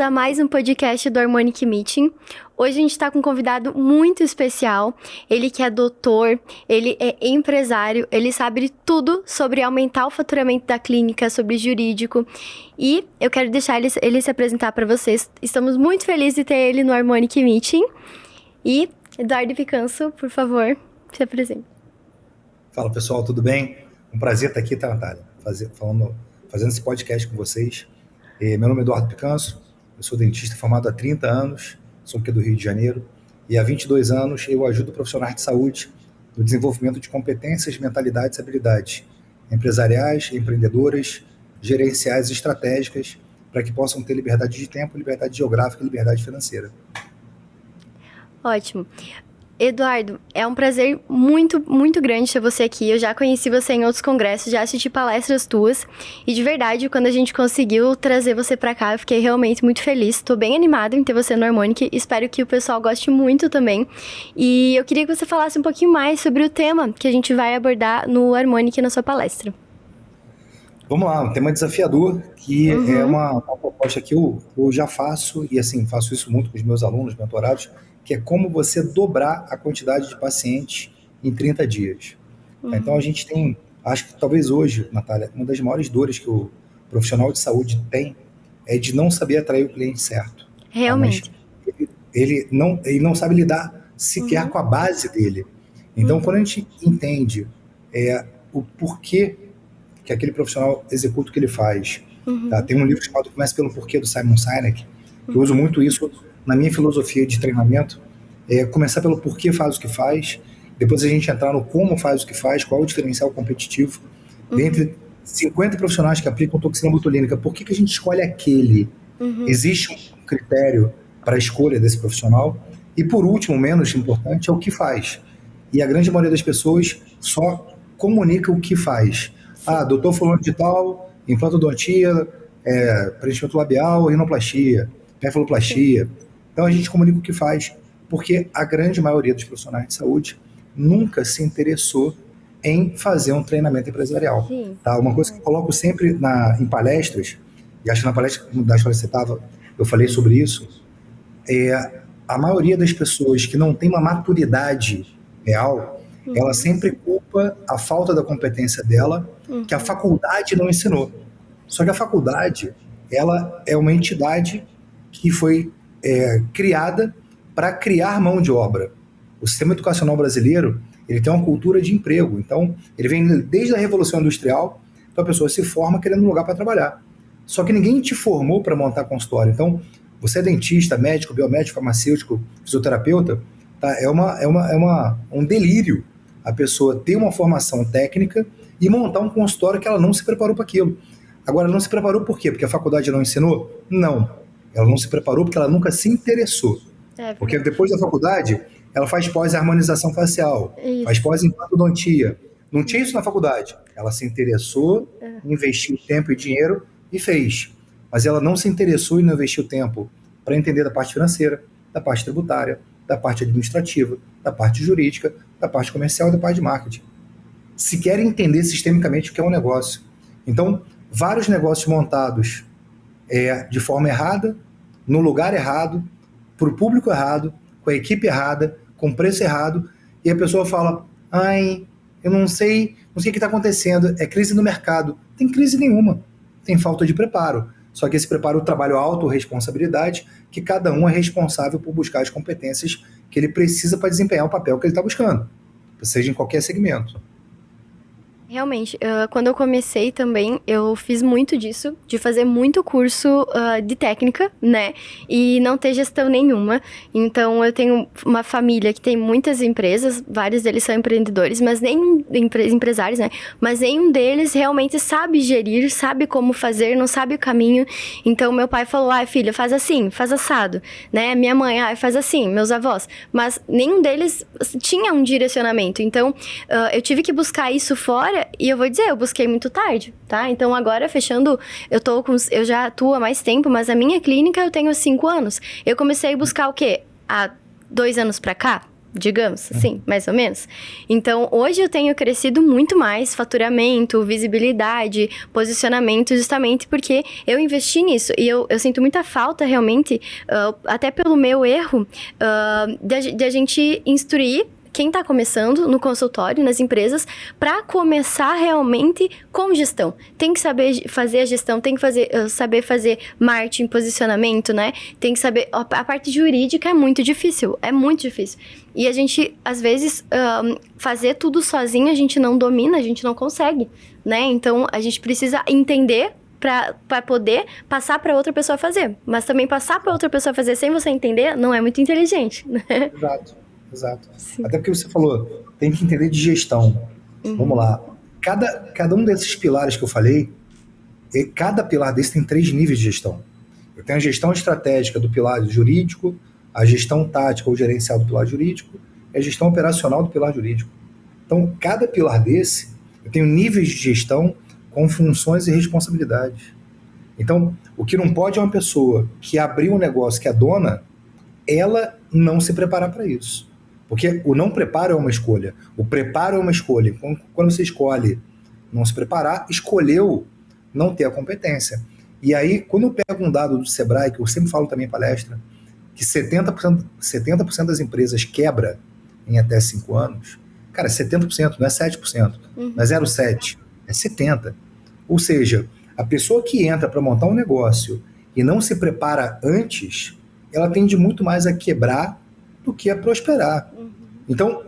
bem-vindos a mais um podcast do Harmonic Meeting. Hoje a gente está com um convidado muito especial, ele que é doutor, ele é empresário, ele sabe tudo sobre aumentar o faturamento da clínica, sobre jurídico, e eu quero deixar ele se apresentar para vocês. Estamos muito felizes de ter ele no Harmonic Meeting. E, Eduardo Picanso, por favor, se apresente. Fala pessoal, tudo bem? Um prazer estar aqui, tá, Natália? Fazendo esse podcast com vocês. Meu nome é Eduardo Picanso, eu sou dentista formado há 30 anos, sou aqui do Rio de Janeiro, e há 22 anos eu ajudo profissionais de saúde no desenvolvimento de competências, mentalidades e habilidades empresariais, empreendedoras, gerenciais e estratégicas para que possam ter liberdade de tempo, liberdade geográfica e liberdade financeira. Ótimo. Eduardo, é um prazer muito, muito grande ter você aqui. Eu já conheci você em outros congressos, já assisti palestras tuas. E de verdade, quando a gente conseguiu trazer você pra cá, eu fiquei realmente muito feliz. Tô bem animada em ter você no Harmonic. Espero que o pessoal goste muito também. E eu queria que você falasse um pouquinho mais sobre o tema que a gente vai abordar no Harmonic na sua palestra. Vamos lá, um tema desafiador, que é uma proposta que eu já faço, e assim, faço isso muito com os meus alunos, mentorados, que é como você dobrar a quantidade de pacientes em 30 dias. Então a gente tem, acho que talvez hoje, Natália, uma das maiores dores que o profissional de saúde tem é de não saber atrair o cliente certo. Realmente. Tá? Ele não sabe lidar sequer com a base dele. Então quando a gente entende o porquê que aquele profissional executa o que ele faz. Tá? Tem um livro chamado Comece pelo Porquê, do Simon Sinek. Eu uso muito isso na minha filosofia de treinamento. Começar pelo porquê faz o que faz, depois a gente entrar no como faz o que faz, qual é o diferencial competitivo. Dentre 50 profissionais que aplicam toxina botulínica, por que a gente escolhe aquele? Existe um critério para a escolha desse profissional? E por último, menos importante, é o que faz. E a grande maioria das pessoas só comunica o que faz. Doutor fulano de tal, implantodontia, preenchimento labial, rinoplastia, nefaloplastia. Então a gente comunica o que faz, porque a grande maioria dos profissionais de saúde nunca se interessou em fazer um treinamento empresarial. Tá? Uma coisa que eu coloco sempre em palestras, e acho que na palestra das quais você estava, eu falei sobre isso, a maioria das pessoas que não tem uma maturidade real, ela sempre culpa a falta da competência dela, que a faculdade não ensinou. Só que a faculdade, ela é uma entidade que foi criada para criar mão de obra. O sistema educacional brasileiro, ele tem uma cultura de emprego. Então, ele vem desde a Revolução Industrial, então a pessoa se forma querendo um lugar para trabalhar. Só que ninguém te formou para montar consultório. Então, você é dentista, médico, biomédico, farmacêutico, fisioterapeuta, tá? É um delírio a pessoa ter uma formação técnica e montar um consultório que ela não se preparou para aquilo. Agora, ela não se preparou por quê? Porque a faculdade não ensinou? Não. Ela não se preparou porque ela nunca se interessou. Porque depois da faculdade, ela faz pós-harmonização facial, faz pós-implantodontia. Não tinha isso na faculdade. Ela se interessou, investiu tempo e dinheiro e fez. Mas ela não se interessou e não investiu tempo para entender da parte financeira, da parte tributária, da parte administrativa, da parte jurídica, da parte comercial e da parte de marketing. Se querem entender sistemicamente o que é um negócio. Então, vários negócios montados de forma errada, no lugar errado, para o público errado, com a equipe errada, com o preço errado, e a pessoa fala, eu não sei o que está acontecendo, é crise no mercado. Não tem crise nenhuma, tem falta de preparo. Só que esse preparo é o trabalho autorresponsabilidade, que cada um é responsável por buscar as competências que ele precisa para desempenhar o papel que ele está buscando, seja em qualquer segmento. Realmente, quando eu comecei também, eu fiz muito disso, de fazer muito curso de técnica, né? E não ter gestão nenhuma. Então, eu tenho uma família que tem muitas empresas, vários deles são empreendedores, mas nem empresários, né? Mas nenhum deles realmente sabe gerir, sabe como fazer, não sabe o caminho. Então, meu pai falou, filha, faz assim, faz assado, né? Minha mãe, faz assim, meus avós. Mas nenhum deles tinha um direcionamento. Então, eu tive que buscar isso fora. E eu vou dizer, eu busquei muito tarde, tá? Então agora, fechando, eu já atuo há mais tempo, mas a minha clínica eu tenho 5 anos. Eu comecei a buscar o quê? Há 2 anos pra cá, digamos assim, mais ou menos. Então, hoje eu tenho crescido muito mais faturamento, visibilidade, posicionamento, justamente porque eu investi nisso. E eu sinto muita falta, realmente, até pelo meu erro, de a gente instruir quem está começando no consultório, nas empresas, para começar realmente com gestão. Tem que saber fazer a gestão, tem que saber fazer marketing, posicionamento, né? Tem que saber... A parte jurídica é muito difícil, E a gente, às vezes, fazer tudo sozinho, a gente não domina, a gente não consegue, né? Então, a gente precisa entender para poder passar para outra pessoa fazer. Mas também passar para outra pessoa fazer sem você entender não é muito inteligente, né? Exato. Sim. Até porque você falou, tem que entender de gestão. Vamos lá. Cada um desses pilares que eu falei, cada pilar desse tem 3 níveis de gestão. Eu tenho a gestão estratégica do pilar jurídico, a gestão tática ou gerencial do pilar jurídico e a gestão operacional do pilar jurídico. Então, cada pilar desse, eu tenho níveis de gestão com funções e responsabilidades. Então, o que não pode é uma pessoa que abriu um negócio, que é dona, ela não se preparar para isso. Porque o não preparo é uma escolha. O preparo é uma escolha. Quando você escolhe não se preparar, escolheu não ter a competência. E aí, quando eu pego um dado do Sebrae, que eu sempre falo também em palestra, que 70% das empresas quebra em até 5 anos, cara, 70%, não é 7%, não é 0,7%, é 70%. Ou seja, a pessoa que entra para montar um negócio e não se prepara antes, ela tende muito mais a quebrar do que a prosperar. Então,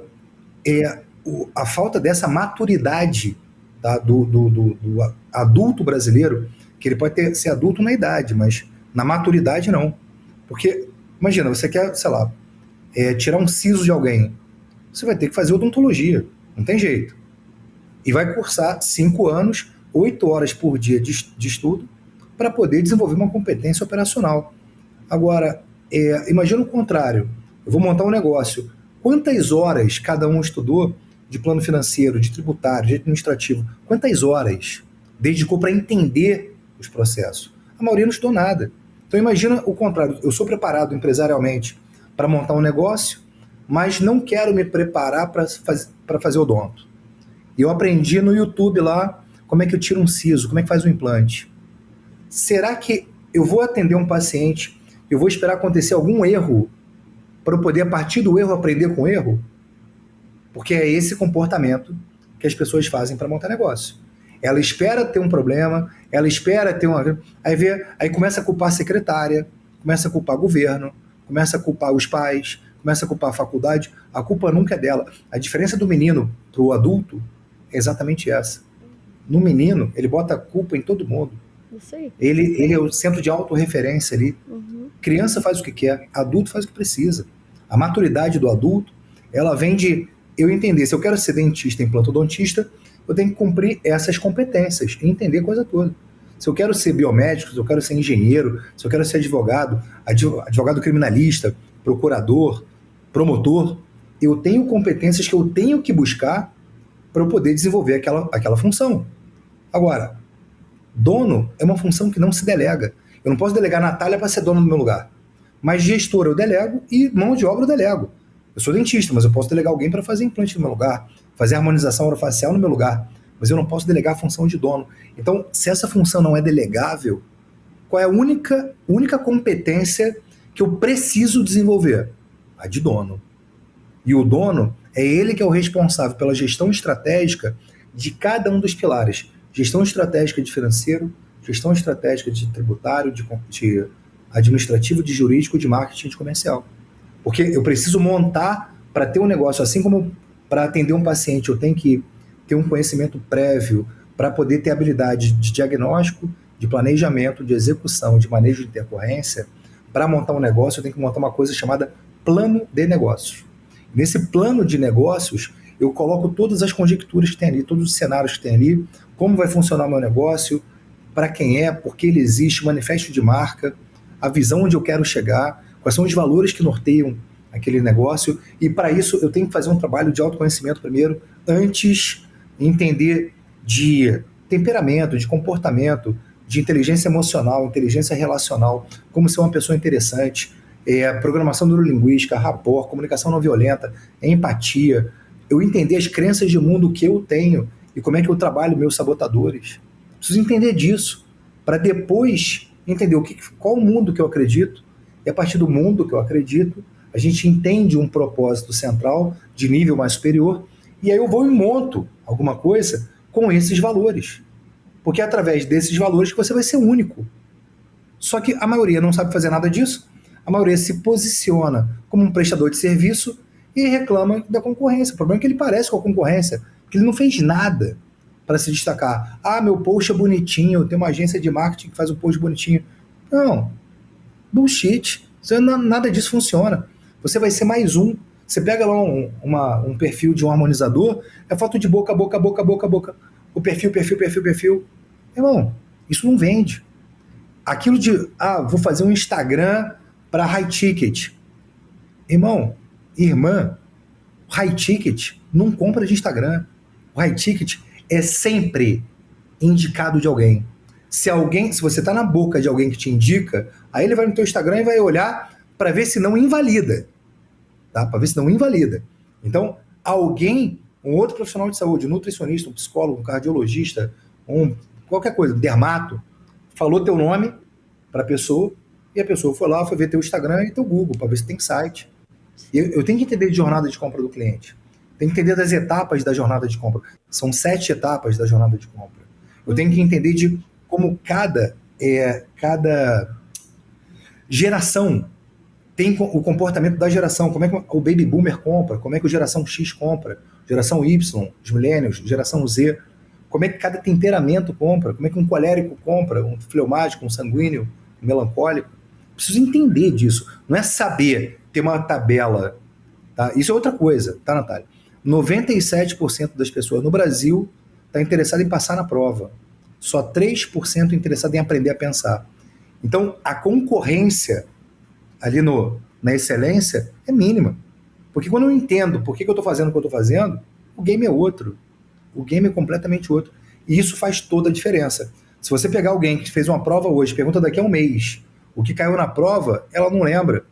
a falta dessa maturidade, tá, do adulto brasileiro, que ele pode ser adulto na idade, mas na maturidade não. Porque, imagina, você quer, sei lá, tirar um siso de alguém, você vai ter que fazer odontologia, não tem jeito. E vai cursar 5 anos, 8 horas por dia de estudo, para poder desenvolver uma competência operacional. Agora, imagina o contrário. Eu vou montar um negócio. Quantas horas cada um estudou de plano financeiro, de tributário, de administrativo? Quantas horas dedicou para entender os processos? A maioria não estudou nada. Então imagina o contrário. Eu sou preparado empresarialmente para montar um negócio, mas não quero me preparar para fazer odonto. E eu aprendi no YouTube lá como é que eu tiro um siso, como é que faz um implante. Será que eu vou atender um paciente, eu vou esperar acontecer algum erro para eu poder, a partir do erro, aprender com o erro? Porque é esse comportamento que as pessoas fazem para montar negócio. Ela espera ter um problema, ela espera ter uma... Aí começa a culpar a secretária, começa a culpar o governo, começa a culpar os pais, começa a culpar a faculdade. A culpa nunca é dela. A diferença do menino para o adulto é exatamente essa. No menino, ele bota a culpa em todo mundo. Isso aí. Ele é o centro de autorreferência ali. Criança faz o que quer, adulto faz o que precisa. A maturidade do adulto, ela vem de eu entender, se eu quero ser dentista, implantodontista, eu tenho que cumprir essas competências e entender a coisa toda. Se eu quero ser biomédico, se eu quero ser engenheiro, se eu quero ser advogado criminalista, procurador, promotor, eu tenho competências que eu tenho que buscar para eu poder desenvolver aquela função. Agora, dono é uma função que não se delega. Eu não posso delegar a Natália para ser dona do meu lugar. Mas gestor eu delego e mão de obra eu delego. Eu sou dentista, mas eu posso delegar alguém para fazer implante no meu lugar, fazer harmonização orofacial no meu lugar, mas eu não posso delegar a função de dono. Então, se essa função não é delegável, qual é a única competência que eu preciso desenvolver? A de dono. E o dono é ele que é o responsável pela gestão estratégica de cada um dos pilares. Gestão estratégica de financeiro, gestão estratégica de tributário, de administrativo, de jurídico, de marketing, de comercial. Porque eu preciso montar para ter um negócio, assim como para atender um paciente eu tenho que ter um conhecimento prévio para poder ter habilidade de diagnóstico, de planejamento, de execução, de manejo de intercorrência. Para montar um negócio eu tenho que montar uma coisa chamada plano de negócios. Nesse plano de negócios eu coloco todas as conjecturas que tem ali, todos os cenários que tem ali, como vai funcionar o meu negócio, para quem é, por que ele existe, manifesto de marca, a visão onde eu quero chegar, quais são os valores que norteiam aquele negócio, e para isso eu tenho que fazer um trabalho de autoconhecimento primeiro, antes de entender de temperamento, de comportamento, de inteligência emocional, inteligência relacional, como ser uma pessoa interessante, programação neurolinguística, rapport, comunicação não violenta, empatia, eu entender as crenças de mundo que eu tenho e como é que eu trabalho meus sabotadores. Preciso entender disso, para depois entender qual o mundo que eu acredito, e a partir do mundo que eu acredito, a gente entende um propósito central de nível mais superior, e aí eu vou e monto alguma coisa com esses valores. Porque é através desses valores que você vai ser único. Só que a maioria não sabe fazer nada disso, a maioria se posiciona como um prestador de serviço e reclama da concorrência. O problema é que ele parece com a concorrência, porque ele não fez nada para se destacar. Ah, meu post é bonitinho, tem uma agência de marketing que faz um post bonitinho. Não, bullshit. Nada disso funciona. Você vai ser mais um. Você pega lá um perfil de um harmonizador, é foto de boca, boca, boca, boca, boca. O perfil. Irmão, isso não vende. Aquilo de, vou fazer um Instagram para high ticket. Irmão, irmã, high ticket não compra de Instagram. O high ticket é sempre indicado de alguém. Se você está na boca de alguém que te indica, aí ele vai no teu Instagram e vai olhar para ver se não invalida. Tá? Para ver se não invalida. Então, alguém, um outro profissional de saúde, um nutricionista, um psicólogo, um cardiologista, qualquer coisa, um dermato, falou teu nome para a pessoa, e a pessoa foi lá, foi ver teu Instagram e teu Google, para ver se tem site. Eu tenho que entender de jornada de compra do cliente. Tenho que entender das etapas da jornada de compra. São 7 etapas da jornada de compra. Eu tenho que entender de como cada geração tem o comportamento da geração, como é que o baby boomer compra, como é que a geração X compra, geração Y, os millennials, geração Z, como é que cada temperamento compra, como é que um colérico compra, um fleumático, um sanguíneo, um melancólico. Preciso entender disso. Não é saber ter uma tabela. Tá? Isso é outra coisa, tá, Natália? 97% das pessoas no Brasil está interessada em passar na prova. Só 3% interessado em aprender a pensar. Então, a concorrência ali na excelência é mínima. Porque quando eu entendo por que eu estou fazendo o que eu estou fazendo, o game é outro. O game é completamente outro. E isso faz toda a diferença. Se você pegar alguém que fez uma prova hoje, pergunta daqui a um mês, o que caiu na prova, ela não lembra.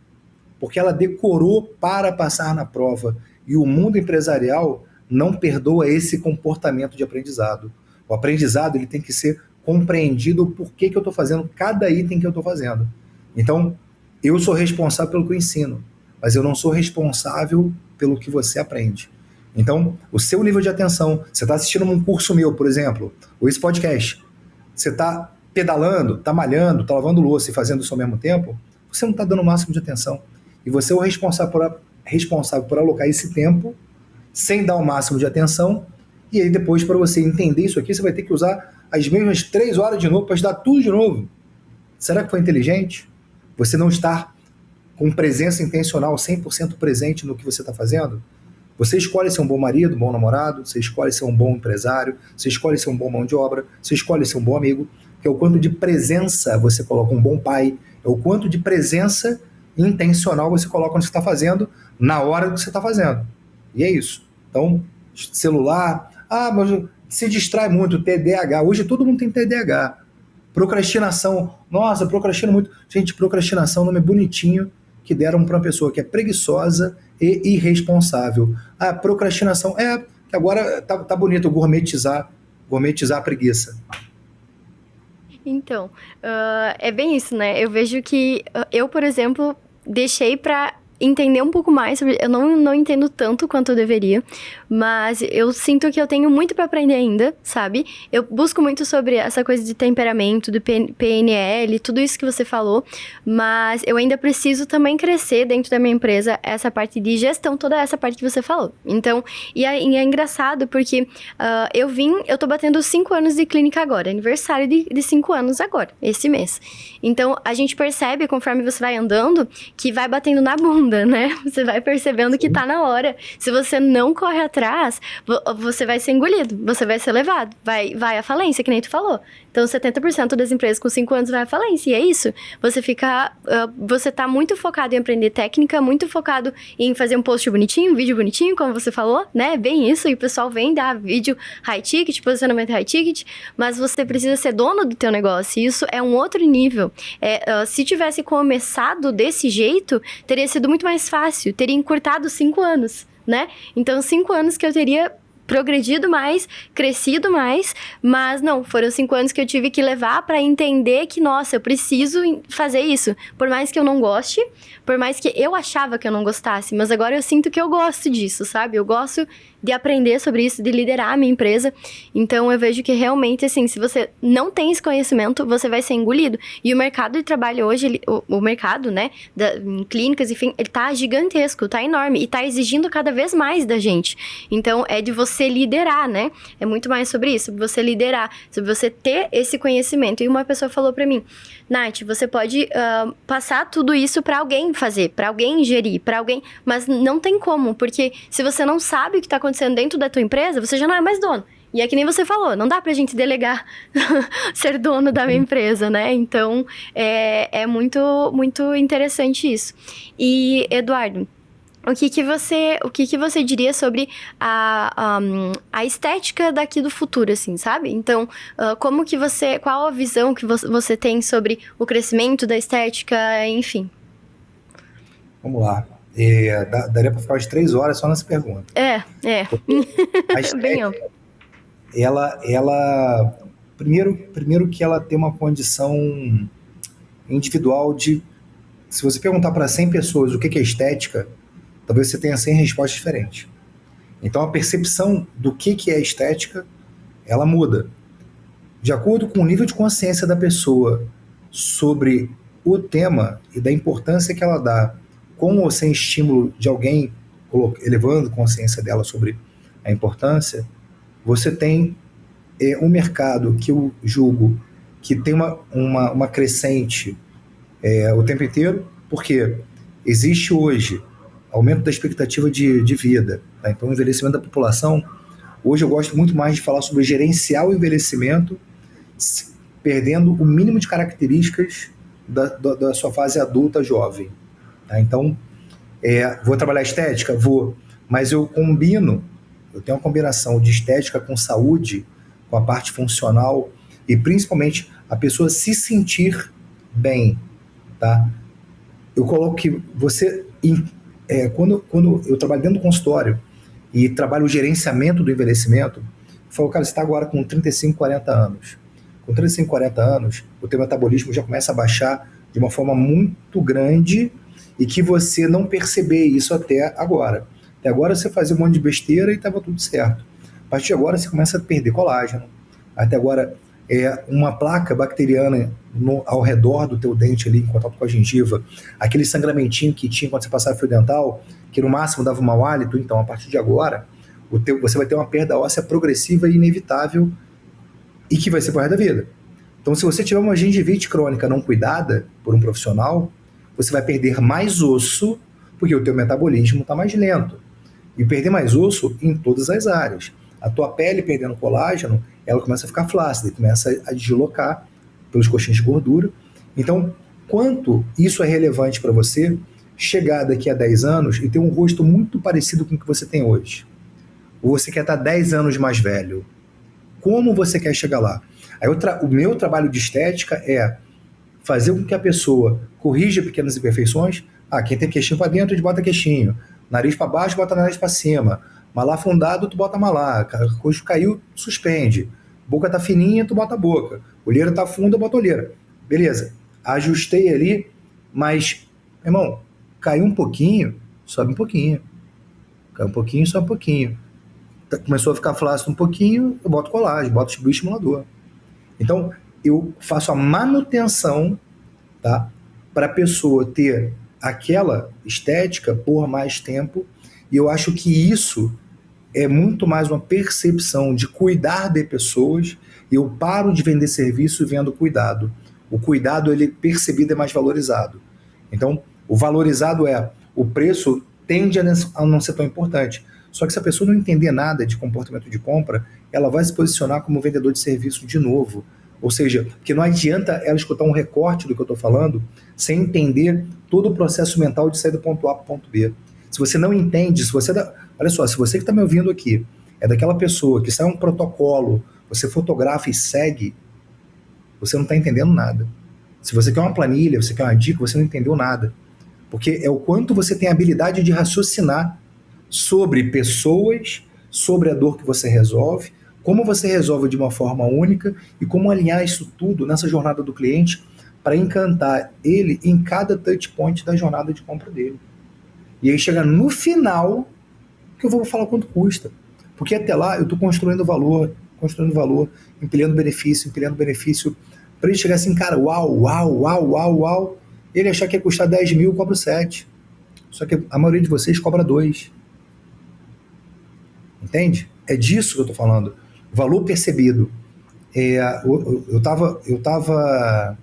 Porque ela decorou para passar na prova. E o mundo empresarial não perdoa esse comportamento de aprendizado. O aprendizado ele tem que ser compreendido o porquê que eu estou fazendo cada item que eu estou fazendo. Então, eu sou responsável pelo que eu ensino, mas eu não sou responsável pelo que você aprende. Então, o seu nível de atenção, você está assistindo um curso meu, por exemplo, ou esse podcast, você está pedalando, está malhando, está lavando louça e fazendo isso ao mesmo tempo, você não está dando o máximo de atenção. E você é o responsável por alocar esse tempo sem dar o máximo de atenção, e aí depois, para você entender isso aqui, você vai ter que usar as mesmas 3 horas de novo para estudar tudo de novo. Será que foi inteligente? Você não estar com presença intencional, 100% presente no que você está fazendo? Você escolhe ser um bom marido, um bom namorado, você escolhe ser um bom empresário, você escolhe ser um bom mão de obra, você escolhe ser um bom amigo, que é o quanto de presença você coloca, um bom pai, é o quanto de presença intencional você coloca no que você está fazendo, na hora que você está fazendo. E é isso. Então, celular, mas se distrai muito, TDAH, hoje todo mundo tem TDAH. Procrastinação, nossa, procrastino muito. Gente, procrastinação é um nome bonitinho que deram para uma pessoa que é preguiçosa e irresponsável. Procrastinação, que agora tá bonito gourmetizar a preguiça. Então, é bem isso, né? Eu vejo que eu, por exemplo, deixei para entender um pouco mais sobre... Eu não entendo tanto quanto eu deveria, mas eu sinto que eu tenho muito para aprender ainda, sabe? Eu busco muito sobre essa coisa de temperamento, do PNL, tudo isso que você falou, mas eu ainda preciso também crescer dentro da minha empresa essa parte de gestão, toda essa parte que você falou. Então, e é engraçado porque eu tô batendo 5 anos de clínica agora, aniversário de 5 anos agora, esse mês. Então, a gente percebe, conforme você vai andando, que vai batendo na bunda, onda, né? Você vai percebendo que tá na hora. Se você não corre atrás, você vai ser engolido, você vai ser levado, vai à falência, que nem tu falou. Então, 70% das empresas com 5 anos vai à falência, e é isso. Você tá muito focado em aprender técnica, muito focado em fazer um post bonitinho, um vídeo bonitinho, como você falou, né? Bem isso, e o pessoal vem dar vídeo high ticket, posicionamento high ticket, mas você precisa ser dono do teu negócio, e isso é um outro nível. Se tivesse começado desse jeito, teria sido muito mais fácil, teria encurtado 5 anos, né? Então, 5 anos que eu teria progredido mais, crescido mais, mas não, foram 5 anos que eu tive que levar para entender que, nossa, eu preciso fazer isso, por mais que eu não goste, por mais que eu achava que eu não gostasse, mas agora eu sinto que eu gosto disso, sabe? Eu gosto de aprender sobre isso, de liderar a minha empresa. Então, eu vejo que realmente, assim, se você não tem esse conhecimento, você vai ser engolido. E o mercado de trabalho hoje, o mercado, né, em clínicas, enfim, ele tá gigantesco, tá enorme e tá exigindo cada vez mais da gente. Então, é de você liderar, né? É muito mais sobre isso, sobre você liderar, sobre você ter esse conhecimento. E uma pessoa falou pra mim, Nath, você pode passar tudo isso pra alguém fazer, pra alguém gerir, pra alguém... Mas não tem como, porque se você não sabe o que tá acontecendo dentro da tua empresa, você já não é mais dono. E é que nem você falou, não dá pra gente delegar ser dono da minha empresa, né? Então, é muito, muito interessante isso. E, Eduardo, o que você diria sobre a estética daqui do futuro, assim, sabe? Então, qual a visão que você tem sobre o crescimento da estética, enfim? Vamos lá. Daria para ficar umas 3 horas só nessa pergunta. A Bem estética, amplo. Ela primeiro que ela tem uma condição individual de... Se você perguntar para 100 pessoas o que é estética, talvez você tenha 100 respostas diferentes. Então, a percepção do que é estética, ela muda. De acordo com o nível de consciência da pessoa sobre o tema e da importância que ela dá, com ou sem estímulo de alguém, elevando a consciência dela sobre a importância, você tem um mercado que eu julgo que tem uma crescente o tempo inteiro, porque existe hoje aumento da expectativa de vida, tá? Então o envelhecimento da população, hoje eu gosto muito mais de falar sobre gerenciar o envelhecimento, perdendo o mínimo de características da sua fase adulta jovem, tá? Então, vou trabalhar estética? Vou, mas eu tenho uma combinação de estética com saúde, com a parte funcional e principalmente a pessoa se sentir bem, tá? Eu coloco que você, quando eu trabalho dentro do consultório e trabalho o gerenciamento do envelhecimento, eu falo, cara, você está agora com 35, 40 anos. Com 35, 40 anos, o teu metabolismo já começa a baixar de uma forma muito grande e que você não perceber isso até agora. Até agora você fazia um monte de besteira e estava tudo certo. A partir de agora você começa a perder colágeno. Até agora uma placa bacteriana ao redor do teu dente ali, em contato com a gengiva, aquele sangramentinho que tinha quando você passava fio dental, que no máximo dava um mau hálito. Então, a partir de agora, você vai ter uma perda óssea progressiva e inevitável e que vai ser por resto da vida. Então, se você tiver uma gengivite crônica não cuidada por um profissional, você vai perder mais osso, porque o teu metabolismo está mais lento. E perder mais osso em todas as áreas. A tua pele perdendo colágeno, ela começa a ficar flácida e começa a deslocar pelos coxinhos de gordura. Então, quanto isso é relevante para você chegar daqui a 10 anos e ter um rosto muito parecido com o que você tem hoje? Ou você quer estar 10 anos mais velho? Como você quer chegar lá? Aí o meu trabalho de estética é fazer com que a pessoa corrija pequenas imperfeições. Quem tem queixinho para dentro, a gente bota queixinho. Nariz para baixo, bota nariz para cima. Malar afundado, tu bota malar. Coxo caiu, suspende. Boca tá fininha, tu bota a boca. Olheira tá funda, bota olheira. Beleza. Ajustei ali, mas, irmão, caiu um pouquinho, sobe um pouquinho. Caiu um pouquinho, sobe um pouquinho. Começou a ficar flácido um pouquinho, eu boto colagem, boto bioestimulador. Então, eu faço a manutenção, tá? Para a pessoa ter aquela estética por mais tempo, e eu acho que isso é muito mais uma percepção de cuidar de pessoas, e eu paro de vender serviço vendo cuidado. O cuidado, ele percebido, é mais valorizado. Então, o valorizado é o preço tende a não ser tão importante. Só que se a pessoa não entender nada de comportamento de compra, ela vai se posicionar como vendedor de serviço de novo. Ou seja, porque não adianta ela escutar um recorte do que eu estou falando sem entender todo o processo mental de sair do ponto A para o ponto B. Se você não entende, se você... Olha só, se você que está me ouvindo aqui é daquela pessoa que sai um protocolo, você fotografa e segue, você não está entendendo nada. Se você quer uma planilha, você quer uma dica, você não entendeu nada. Porque é o quanto você tem a habilidade de raciocinar sobre pessoas, sobre a dor que você resolve, como você resolve de uma forma única e como alinhar isso tudo nessa jornada do cliente para encantar ele em cada touch point da jornada de compra dele. E aí chega no final que eu vou falar quanto custa. Porque até lá eu estou construindo valor, empilhando benefício, para ele chegar assim, cara, uau, ele achar que ia custar 10 mil, eu cobro 7. Só que a maioria de vocês cobra 2. Entende? É disso que eu estou falando. Valor percebido. Eu tava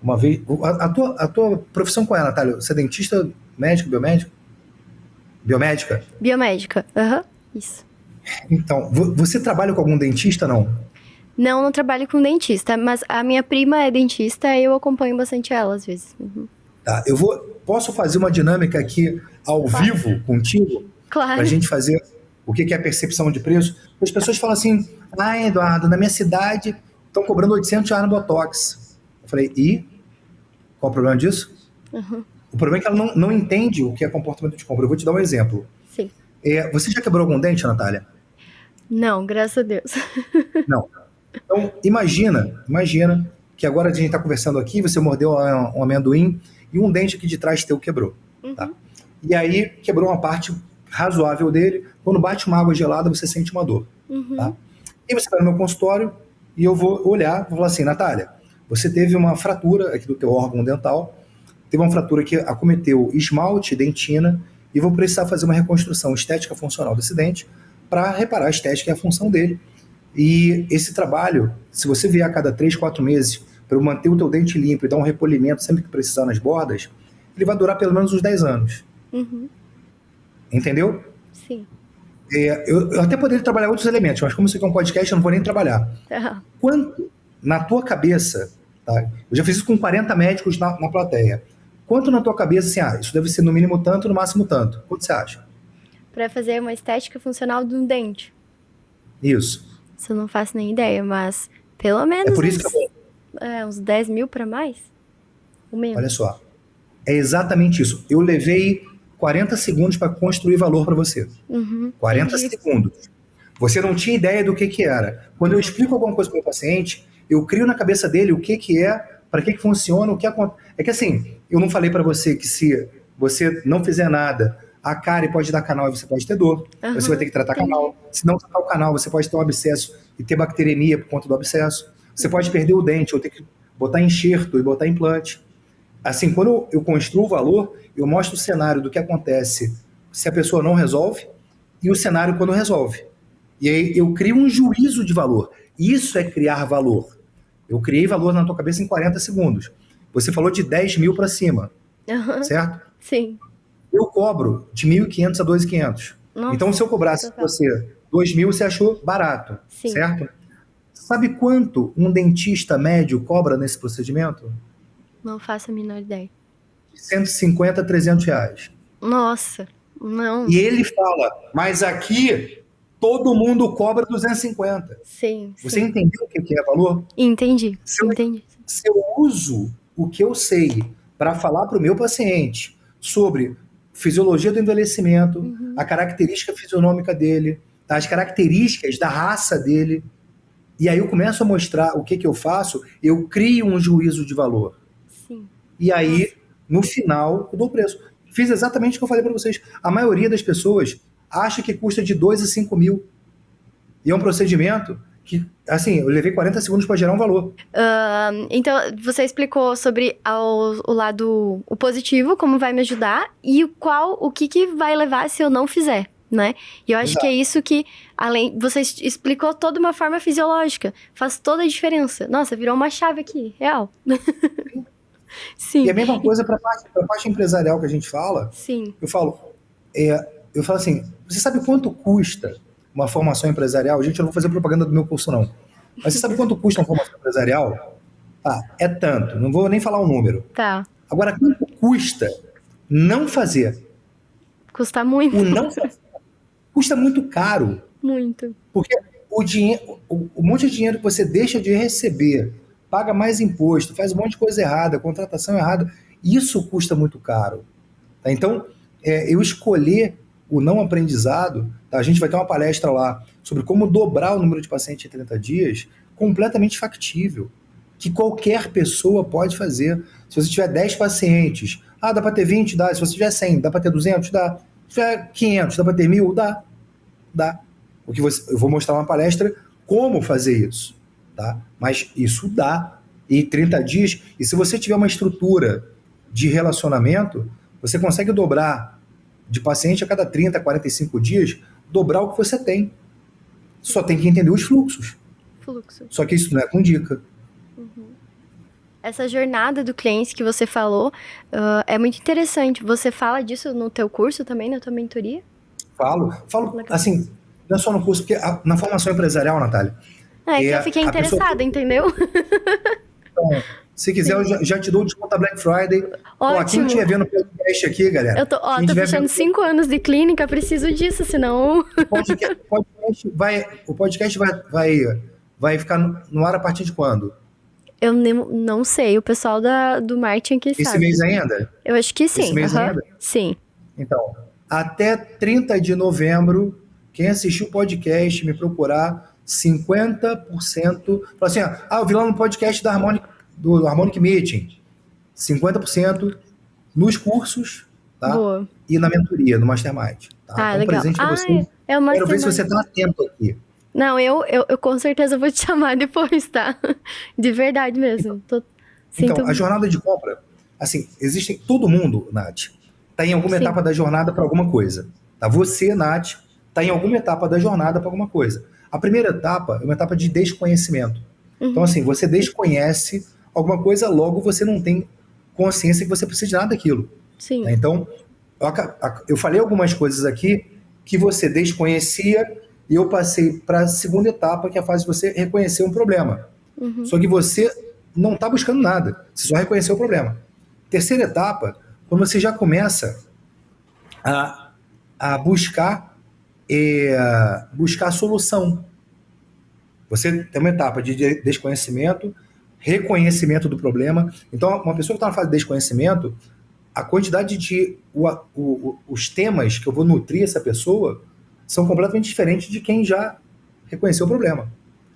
uma vez... A tua profissão qual é, Natália? Você é dentista, médico, biomédico? Biomédica? Biomédica, isso. Então, você trabalha com algum dentista, não? Não trabalho com dentista, mas a minha prima é dentista e eu acompanho bastante ela às vezes. Tá, posso fazer uma dinâmica aqui ao vivo contigo? Claro. Pra gente fazer o que é a percepção de preço? As pessoas falam assim, Eduardo, na minha cidade estão cobrando R$800 no Botox. Eu falei, e? Qual o problema disso? O problema é que ela não entende o que é comportamento de compra. Eu vou te dar um exemplo. Sim. Você já quebrou algum dente, Natália? Não, graças a Deus. Não. Então, imagina que agora a gente está conversando aqui, você mordeu um amendoim e um dente aqui de trás teu quebrou. Tá? E aí, quebrou uma parte razoável dele. Quando bate uma água gelada, você sente uma dor. Tá? E você está no meu consultório e eu vou olhar e vou falar assim, Natália, você teve uma fratura aqui do teu órgão dental, teve uma fratura que acometeu esmalte, dentina, e vou precisar fazer uma reconstrução estética funcional desse dente para reparar a estética e a função dele. E esse trabalho, se você vier a cada 3, 4 meses para manter o teu dente limpo e dar um repolimento sempre que precisar nas bordas, ele vai durar pelo menos uns 10 anos. Entendeu? Sim. Eu até poderia trabalhar outros elementos, mas como isso aqui é um podcast, eu não vou nem trabalhar. Quanto, na tua cabeça, tá? Eu já fiz isso com 40 médicos na plateia, quanto na tua cabeça, assim, isso deve ser no mínimo tanto, no máximo tanto? Quanto você acha? Para fazer uma estética funcional de um dente? Isso. Isso eu não faço nem ideia, mas pelo menos por isso que uns 10 mil para mais? Ou menos? Olha só, é exatamente isso. Eu levei 40 segundos para construir valor para você. 40 segundos. Você não tinha ideia do que era. Quando eu explico alguma coisa para o meu paciente, eu crio na cabeça dele o que é, para que funciona, o que acontece. É que assim, eu não falei para você que se você não fizer nada, a cárie pode dar canal e você pode ter dor. Você vai ter que tratar canal. Se não tratar o canal, você pode ter um abscesso e ter bacteremia por conta do abscesso. Você pode perder o dente ou ter que botar enxerto e botar implante. Assim, quando eu construo o valor, eu mostro o cenário do que acontece se a pessoa não resolve e o cenário quando resolve. E aí eu crio um juízo de valor. Isso é criar valor. Eu criei valor na tua cabeça em 40 segundos. Você falou de 10 mil para cima, certo? Sim. Eu cobro de 1.500 a 2.500. Então, se eu cobrasse você 2.000, você achou barato, Sim. Certo? Sabe quanto um dentista médio cobra nesse procedimento? Não faço a menor ideia. 150 a 300 reais. Nossa, não. E ele fala, mas aqui todo mundo cobra 250. Sim. Você entendeu o que é valor? Entendi. Se eu uso o que eu sei para falar para o meu paciente sobre fisiologia do envelhecimento, a característica fisionômica dele, as características da raça dele, e aí eu começo a mostrar o que eu faço, eu crio um juízo de valor. Sim. E aí, no final, eu dou o preço. Fiz exatamente o que eu falei para vocês. A maioria das pessoas acha que custa de 2 a 5 mil. E é um procedimento que, assim, eu levei 40 segundos para gerar um valor. Então, você explicou sobre o lado o positivo, como vai me ajudar, e o que vai levar se eu não fizer, né? E eu acho que é isso que, você explicou toda uma forma fisiológica. Faz toda a diferença. Nossa, virou uma chave aqui, real. E Sim, a mesma coisa para a parte empresarial que a gente fala, sim. eu falo, eu falo assim, você sabe quanto custa uma formação empresarial? Gente, eu não vou fazer propaganda do meu curso, não. Mas você sabe quanto custa uma formação empresarial? Ah, é tanto, não vou nem falar o número. Tá. Agora, quanto custa não fazer? Custa O muito. não fazer custa muito caro, Muito. porque o dinheiro, o monte de dinheiro que você deixa de receber, paga mais imposto, faz um monte de coisa errada, contratação errada, isso custa muito caro. Tá? Então, eu escolher o não aprendizado, tá? A gente vai ter uma palestra lá sobre como dobrar o número de pacientes em 30 dias, completamente factível, que qualquer pessoa pode fazer. Se você tiver 10 pacientes, dá para ter 20, dá. Se você tiver 100, dá para ter 200, dá. Se tiver 500, dá para ter 1.000, dá. Dá. Eu vou mostrar uma palestra como fazer isso, tá? Mas isso dá. E 30 dias, e se você tiver uma estrutura de relacionamento, você consegue dobrar de paciente a cada 30, 45 dias, dobrar o que você tem. Só tem que entender os fluxos. Fluxo. Só que isso não é com dica. Essa jornada do cliente que você falou, é muito interessante. Você fala disso no teu curso também, na tua mentoria? Falo Legal. assim, não é só no curso, porque na formação empresarial, Natália, É que eu fiquei a pessoa. interessada, entendeu? Então, se quiser, eu Sim. já te dou o desconto da Black Friday. Ó, quem Ótimo. estiver vendo o podcast aqui, galera, quem Tô estiver fechando vendo 5 anos de clínica, preciso disso, senão. o podcast vai ficar no ar a partir de quando? Eu não sei, o pessoal do marketing que Esse sabe. mês ainda? Eu acho que Esse sim, mês aham. ainda? Sim. Então, até 30 de novembro, quem assistiu o podcast, me procurar 50%. Fala assim, eu vi lá no podcast do Harmonic Meeting. 50% nos cursos, tá? Boa. E na mentoria, no Mastermind. Tá? Ah, Então, um legal. presente para Ah, vocês. é o Quero ver se você Mastermind. está atento aqui. Não, eu com certeza vou te chamar depois, tá? De verdade mesmo. Então, Sinto a muito. jornada de compra, assim, todo mundo, Nath, está em alguma Sim. etapa da jornada para alguma coisa. Tá? Você, Nath, está em alguma etapa da jornada para alguma coisa. A primeira etapa é uma etapa de desconhecimento. Então, assim, você desconhece alguma coisa, logo você não tem consciência que você precisa de nada daquilo. Sim. Tá? Então, eu falei algumas coisas aqui que você desconhecia e eu passei para a segunda etapa, que é a fase de você reconhecer um problema. Só que você não está buscando nada, você só reconheceu o problema. Terceira etapa, quando você já começa a buscar a solução. Você tem uma etapa de desconhecimento, reconhecimento do problema. Então, uma pessoa que está na fase de desconhecimento, a quantidade de os temas que eu vou nutrir essa pessoa são completamente diferentes de quem já reconheceu o problema.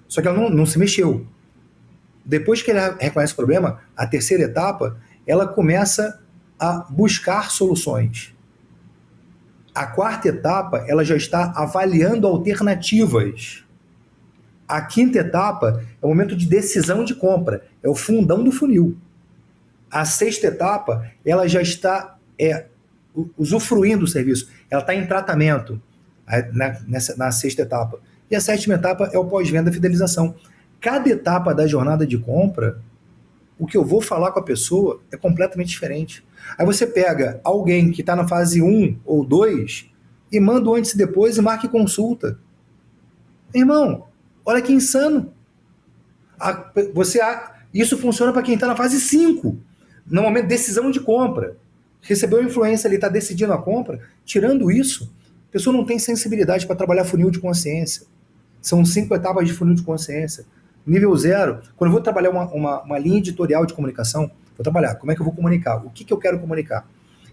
Só que ela não se mexeu. Depois que ela reconhece o problema, a terceira etapa, ela começa a buscar soluções. A quarta etapa, ela já está avaliando alternativas. A quinta etapa é o momento de decisão de compra, é o fundão do funil. A sexta etapa, ela já está usufruindo do serviço, ela está em tratamento na sexta etapa. E a sétima etapa é o pós-venda, fidelização. Cada etapa da jornada de compra, o que eu vou falar com a pessoa é completamente diferente. Aí você pega alguém que está na fase 1 ou 2 e manda o antes e depois e marque consulta. Irmão, olha que insano. Isso funciona para quem está na fase 5, no momento de decisão de compra. Recebeu a influência ali, está decidindo a compra. Tirando isso, a pessoa não tem sensibilidade para trabalhar funil de consciência. São 5 etapas de funil de consciência. Nível 0, quando eu vou trabalhar uma linha editorial de comunicação, vou trabalhar, como é que eu vou comunicar? O que eu quero comunicar?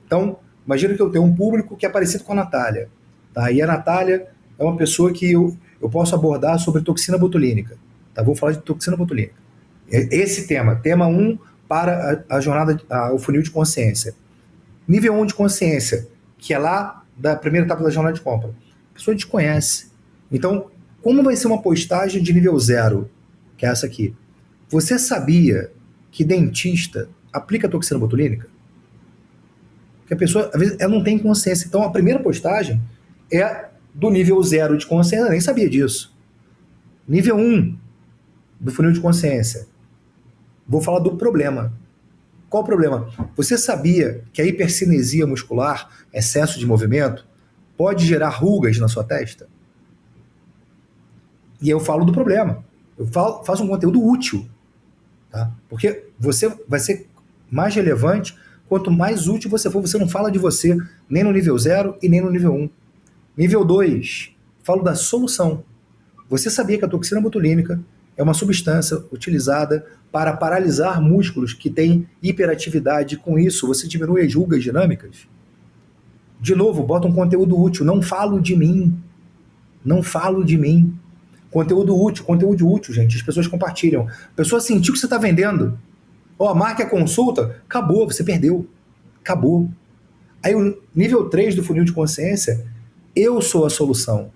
Então, imagina que eu tenho um público que é parecido com a Natália. Tá? E a Natália é uma pessoa que eu posso abordar sobre toxina botulínica. Tá? Vou falar de toxina botulínica. Esse tema 1 para a jornada, o funil de consciência. Nível 1 de consciência, que é lá da primeira etapa da jornada de compra. A pessoa desconhece. Então, como vai ser uma postagem de nível 0, que é essa aqui? Você sabia que dentista aplica toxina botulínica? Porque a pessoa, às vezes, ela não tem consciência. Então, a primeira postagem é do nível 0 de consciência, ela nem sabia disso. Nível 1 do funil de consciência. Vou falar do problema. Qual o problema? Você sabia que a hipercinesia muscular, excesso de movimento, pode gerar rugas na sua testa? E eu falo do problema. Faço um conteúdo útil. Tá? Porque você vai ser mais relevante quanto mais útil você for. Você não fala de você nem no nível 0 e nem no nível 1. Nível 2, falo da solução. Você sabia que a toxina botulínica é uma substância utilizada para paralisar músculos que têm hiperatividade. Com isso, você diminui as rugas dinâmicas? De novo, bota um conteúdo útil. Não falo de mim. Não falo de mim. Conteúdo útil, gente. As pessoas compartilham. A pessoa sentiu que você está vendendo. A marca é consulta. Acabou, você perdeu. Acabou. Aí o nível 3 do funil de consciência, eu sou a solução.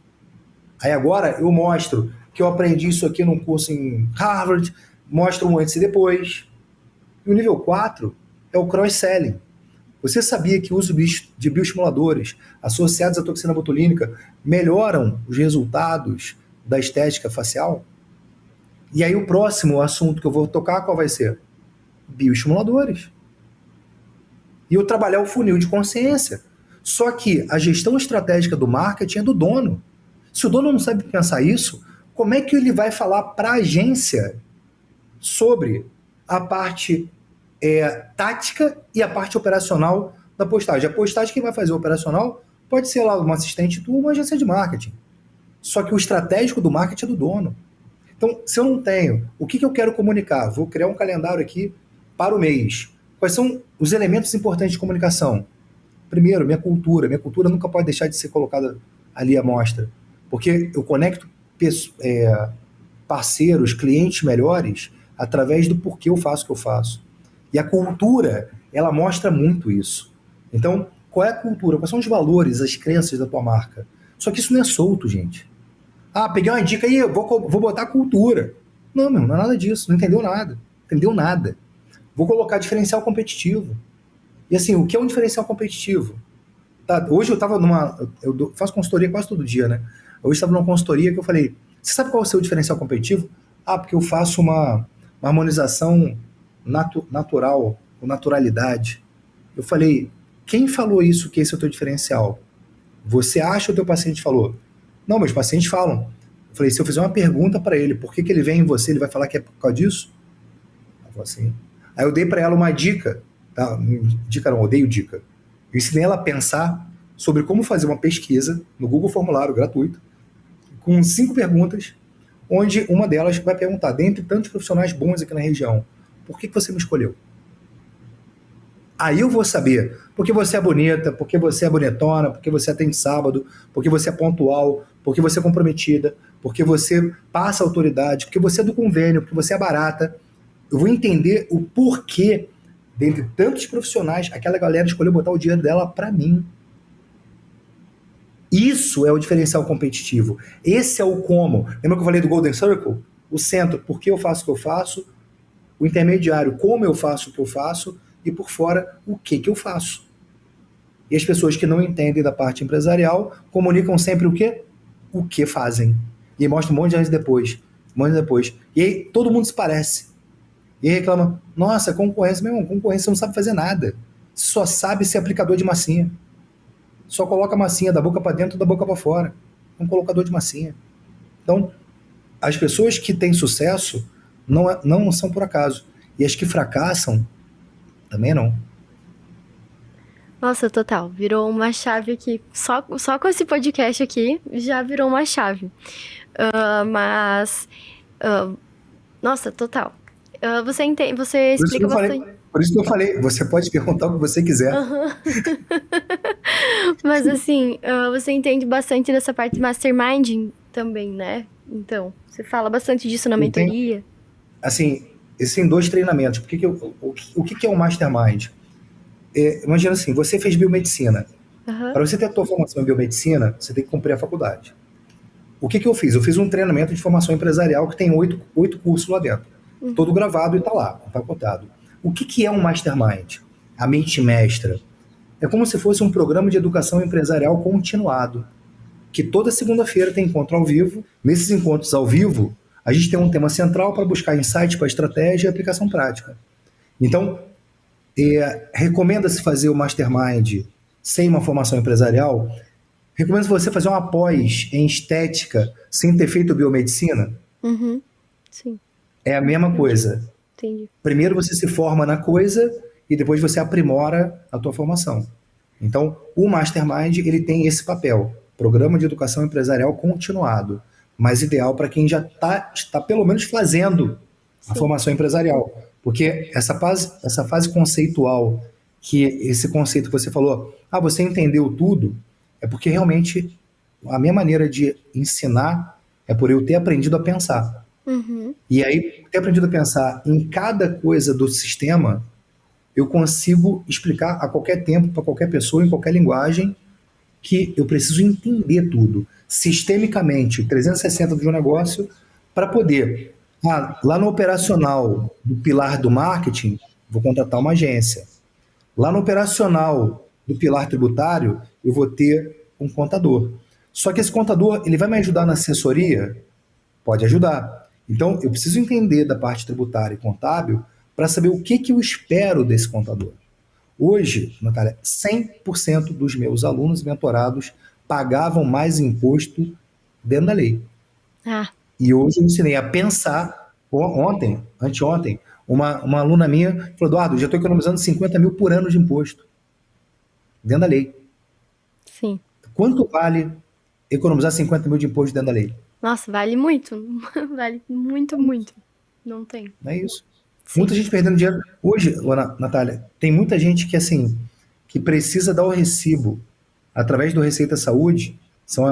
Aí agora eu mostro que eu aprendi isso aqui num curso em Harvard, mostro um antes e depois. E o nível 4 é o cross-selling. Você sabia que o uso de bioestimuladores associados à toxina botulínica melhoram os resultados da estética facial? E aí o próximo assunto que eu vou tocar, qual vai ser? Bioestimuladores. E eu trabalhar o funil de consciência. Só que a gestão estratégica do marketing é do dono. Se o dono não sabe pensar isso, como é que ele vai falar para a agência sobre a parte tática e a parte operacional da postagem? A postagem, quem vai fazer o operacional pode ser lá uma assistente tua ou uma agência de marketing. Só que o estratégico do marketing é do dono. Então, se eu não tenho, o que eu quero comunicar? Vou criar um calendário aqui para o mês. Quais são os elementos importantes de comunicação? Primeiro, minha cultura. Minha cultura nunca pode deixar de ser colocada ali à mostra. Porque eu conecto parceiros, clientes melhores através do porquê eu faço o que eu faço. E a cultura, ela mostra muito isso. Então, qual é a cultura? Quais são os valores, as crenças da tua marca? Só que isso não é solto, gente. Peguei uma dica aí, vou botar cultura. Não, não é nada disso. Não entendeu nada. Entendeu nada. Vou colocar diferencial competitivo. E assim, o que é um diferencial competitivo? Tá, hoje eu faço consultoria quase todo dia, né? Hoje estava numa consultoria que eu falei, você sabe qual é o seu diferencial competitivo? Porque eu faço uma harmonização natural, com naturalidade. Eu falei, quem falou isso que esse é o teu diferencial? Você acha ou o teu paciente falou? Não, meus pacientes falam. Eu falei, se eu fizer uma pergunta para ele, por que ele vem em você, ele vai falar que é por causa disso? Ela falou assim. Aí eu dei para ela uma dica, tá? Dica não, odeio dica. Eu ensinei ela a pensar sobre como fazer uma pesquisa no Google Formulário gratuito, com 5 perguntas, onde uma delas vai perguntar, dentre tantos profissionais bons aqui na região, por que você me escolheu? Aí eu vou saber, porque você é bonita, porque você é bonitona, porque você atende sábado, porque você é pontual, porque você é comprometida, porque você passa autoridade, porque você é do convênio, porque você é barata. Eu vou entender o porquê, dentre tantos profissionais, aquela galera escolheu botar o dinheiro dela para mim. Isso é o diferencial competitivo. Esse é o como. Lembra que eu falei do Golden Circle? O centro, por que eu faço o que eu faço? O intermediário, como eu faço o que eu faço? E por fora, o que eu faço? E as pessoas que não entendem da parte empresarial comunicam sempre o quê? O que fazem. E aí mostra um monte de anos depois. E aí todo mundo se parece. E aí reclama, nossa, concorrência. Meu irmão, concorrência não sabe fazer nada. Só sabe ser aplicador de massinha. Só coloca a massinha da boca para dentro, da boca para fora. É um colocador de massinha. Então, as pessoas que têm sucesso não são por acaso. E as que fracassam, também não. Nossa, total. Virou uma chave aqui. Só com esse podcast aqui, já virou uma chave. Nossa, total. Você explica bastante. Por isso que eu falei, você pode perguntar o que você quiser. Uhum. Mas assim, você entende bastante dessa parte de masterminding também, né? Então, você fala bastante disso na mentoria. Assim, existem 2 treinamentos. O que é um mastermind? Imagina assim, você fez biomedicina. Uhum. Para você ter a tua formação em biomedicina, você tem que cumprir a faculdade. O que eu fiz? Eu fiz um treinamento de formação empresarial que tem 8 cursos lá dentro. Uhum. Todo gravado e está lá, empacotado. O que é um mastermind? A mente mestra. É como se fosse um programa de educação empresarial continuado, que toda segunda-feira tem encontro ao vivo. Nesses encontros ao vivo, a gente tem um tema central para buscar insights para estratégia e aplicação prática. Então, Recomenda-se fazer o Mastermind sem uma formação empresarial? Recomenda-se você fazer uma pós em estética sem ter feito biomedicina? Uhum. Sim, É a mesma coisa. entendi. Primeiro você se forma na coisa e depois você aprimora a tua formação. Então, o Mastermind, ele tem esse papel, Programa de Educação Empresarial Continuado, mas ideal para quem já está pelo menos fazendo a Sim. formação empresarial. Porque essa fase conceitual, que esse conceito que você falou, você entendeu tudo, é porque realmente a minha maneira de ensinar é por eu ter aprendido a pensar. Uhum. E aí, ter aprendido a pensar em cada coisa do sistema, eu consigo explicar a qualquer tempo, para qualquer pessoa, em qualquer linguagem, que eu preciso entender tudo, sistemicamente, 360 de um negócio, para poder, lá no operacional do pilar do marketing, vou contratar uma agência. Lá no operacional do pilar tributário, eu vou ter um contador. Só que esse contador, ele vai me ajudar na assessoria? Pode ajudar. Então, eu preciso entender da parte tributária e contábil para saber o que eu espero desse contador. Hoje, Natália, 100% dos meus alunos mentorados pagavam mais imposto dentro da lei. Ah, E hoje eu ensinei a pensar. Anteontem, uma aluna minha falou: Eduardo, já estou economizando 50 mil por ano de imposto dentro da lei. sim. Quanto vale economizar 50 mil de imposto dentro da lei? Nossa, vale muito. Vale muito, muito. Não tem. Não é isso. Sim. Muita gente perdendo dinheiro. Hoje, Natália, tem muita gente que, assim, que precisa dar o recibo através do Receita Saúde. São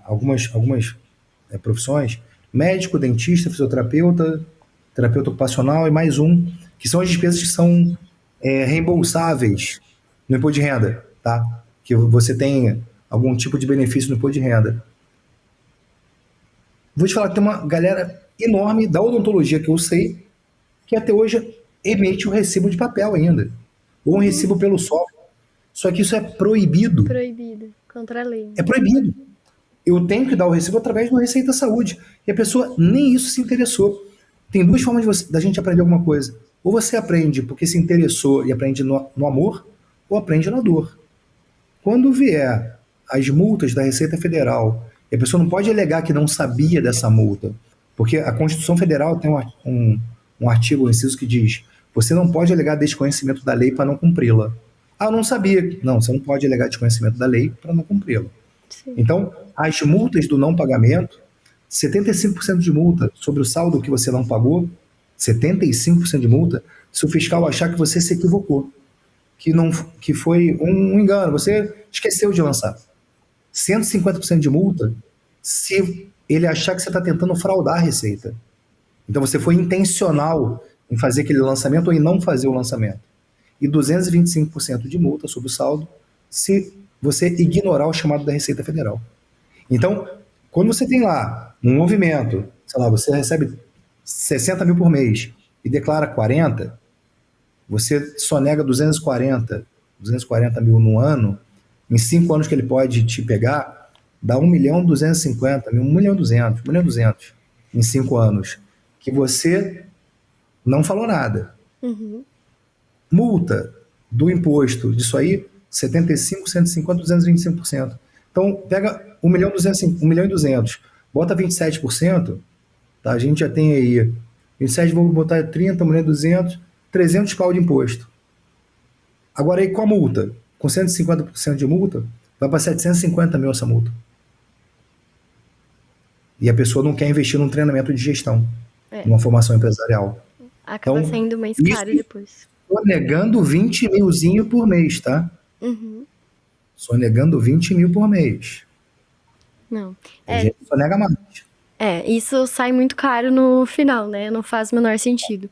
algumas profissões: médico, dentista, fisioterapeuta, terapeuta ocupacional e mais um, que são as despesas que são reembolsáveis no imposto de renda, tá? Que você tem algum tipo de benefício no imposto de renda. Vou te falar que tem uma galera enorme da odontologia que eu sei que até hoje emite o recibo de papel ainda, ou um recibo pelo software. Só que isso é proibido. Proibido. Contra a lei. É proibido. Eu tenho que dar o recibo através do Receita Saúde. E a pessoa nem isso se interessou. Tem duas formas da gente aprender alguma coisa. Ou você aprende porque se interessou e aprende no amor, ou aprende na dor. Quando vier as multas da Receita Federal, e a pessoa não pode alegar que não sabia dessa multa, porque a Constituição Federal tem um artigo, um inciso que diz: você não pode alegar desconhecimento da lei para não cumpri-la. Eu não sabia. Não, você não pode alegar desconhecimento da lei para não cumpri-la. Sim. Então, as multas do não pagamento, 75% de multa sobre o saldo que você não pagou, 75% de multa, se o fiscal achar que você se equivocou, que foi um engano, você esqueceu de lançar. 150% de multa se ele achar que você está tentando fraudar a receita. Então você foi intencional em fazer aquele lançamento ou em não fazer o lançamento. E 225% de multa sobre o saldo se você ignorar o chamado da Receita Federal. Então, quando você tem lá um movimento, sei lá, você recebe 60 mil por mês e declara 40, você só nega 240 mil no ano, em 5 anos que ele pode te pegar, dá 1.250.000, 1.200.000 em 5 anos, que você não falou nada. Uhum. Multa do imposto disso aí, 75, 150, 225%. Então, pega 1.200.000, bota 27%, tá? A gente já tem aí 27, vou botar 30, 1.200.000, 300 pau de imposto. Agora aí com a multa, com 150% de multa, vai para 750 mil essa multa. E a pessoa não quer investir num treinamento de gestão, numa formação empresarial. Acaba Então, saindo mais caro depois. Sonegando 20 milzinho por mês, tá? Uhum. Sonegando 20 mil por mês. Não. A gente sonega mais. Isso sai muito caro no final, né? Não faz o menor sentido.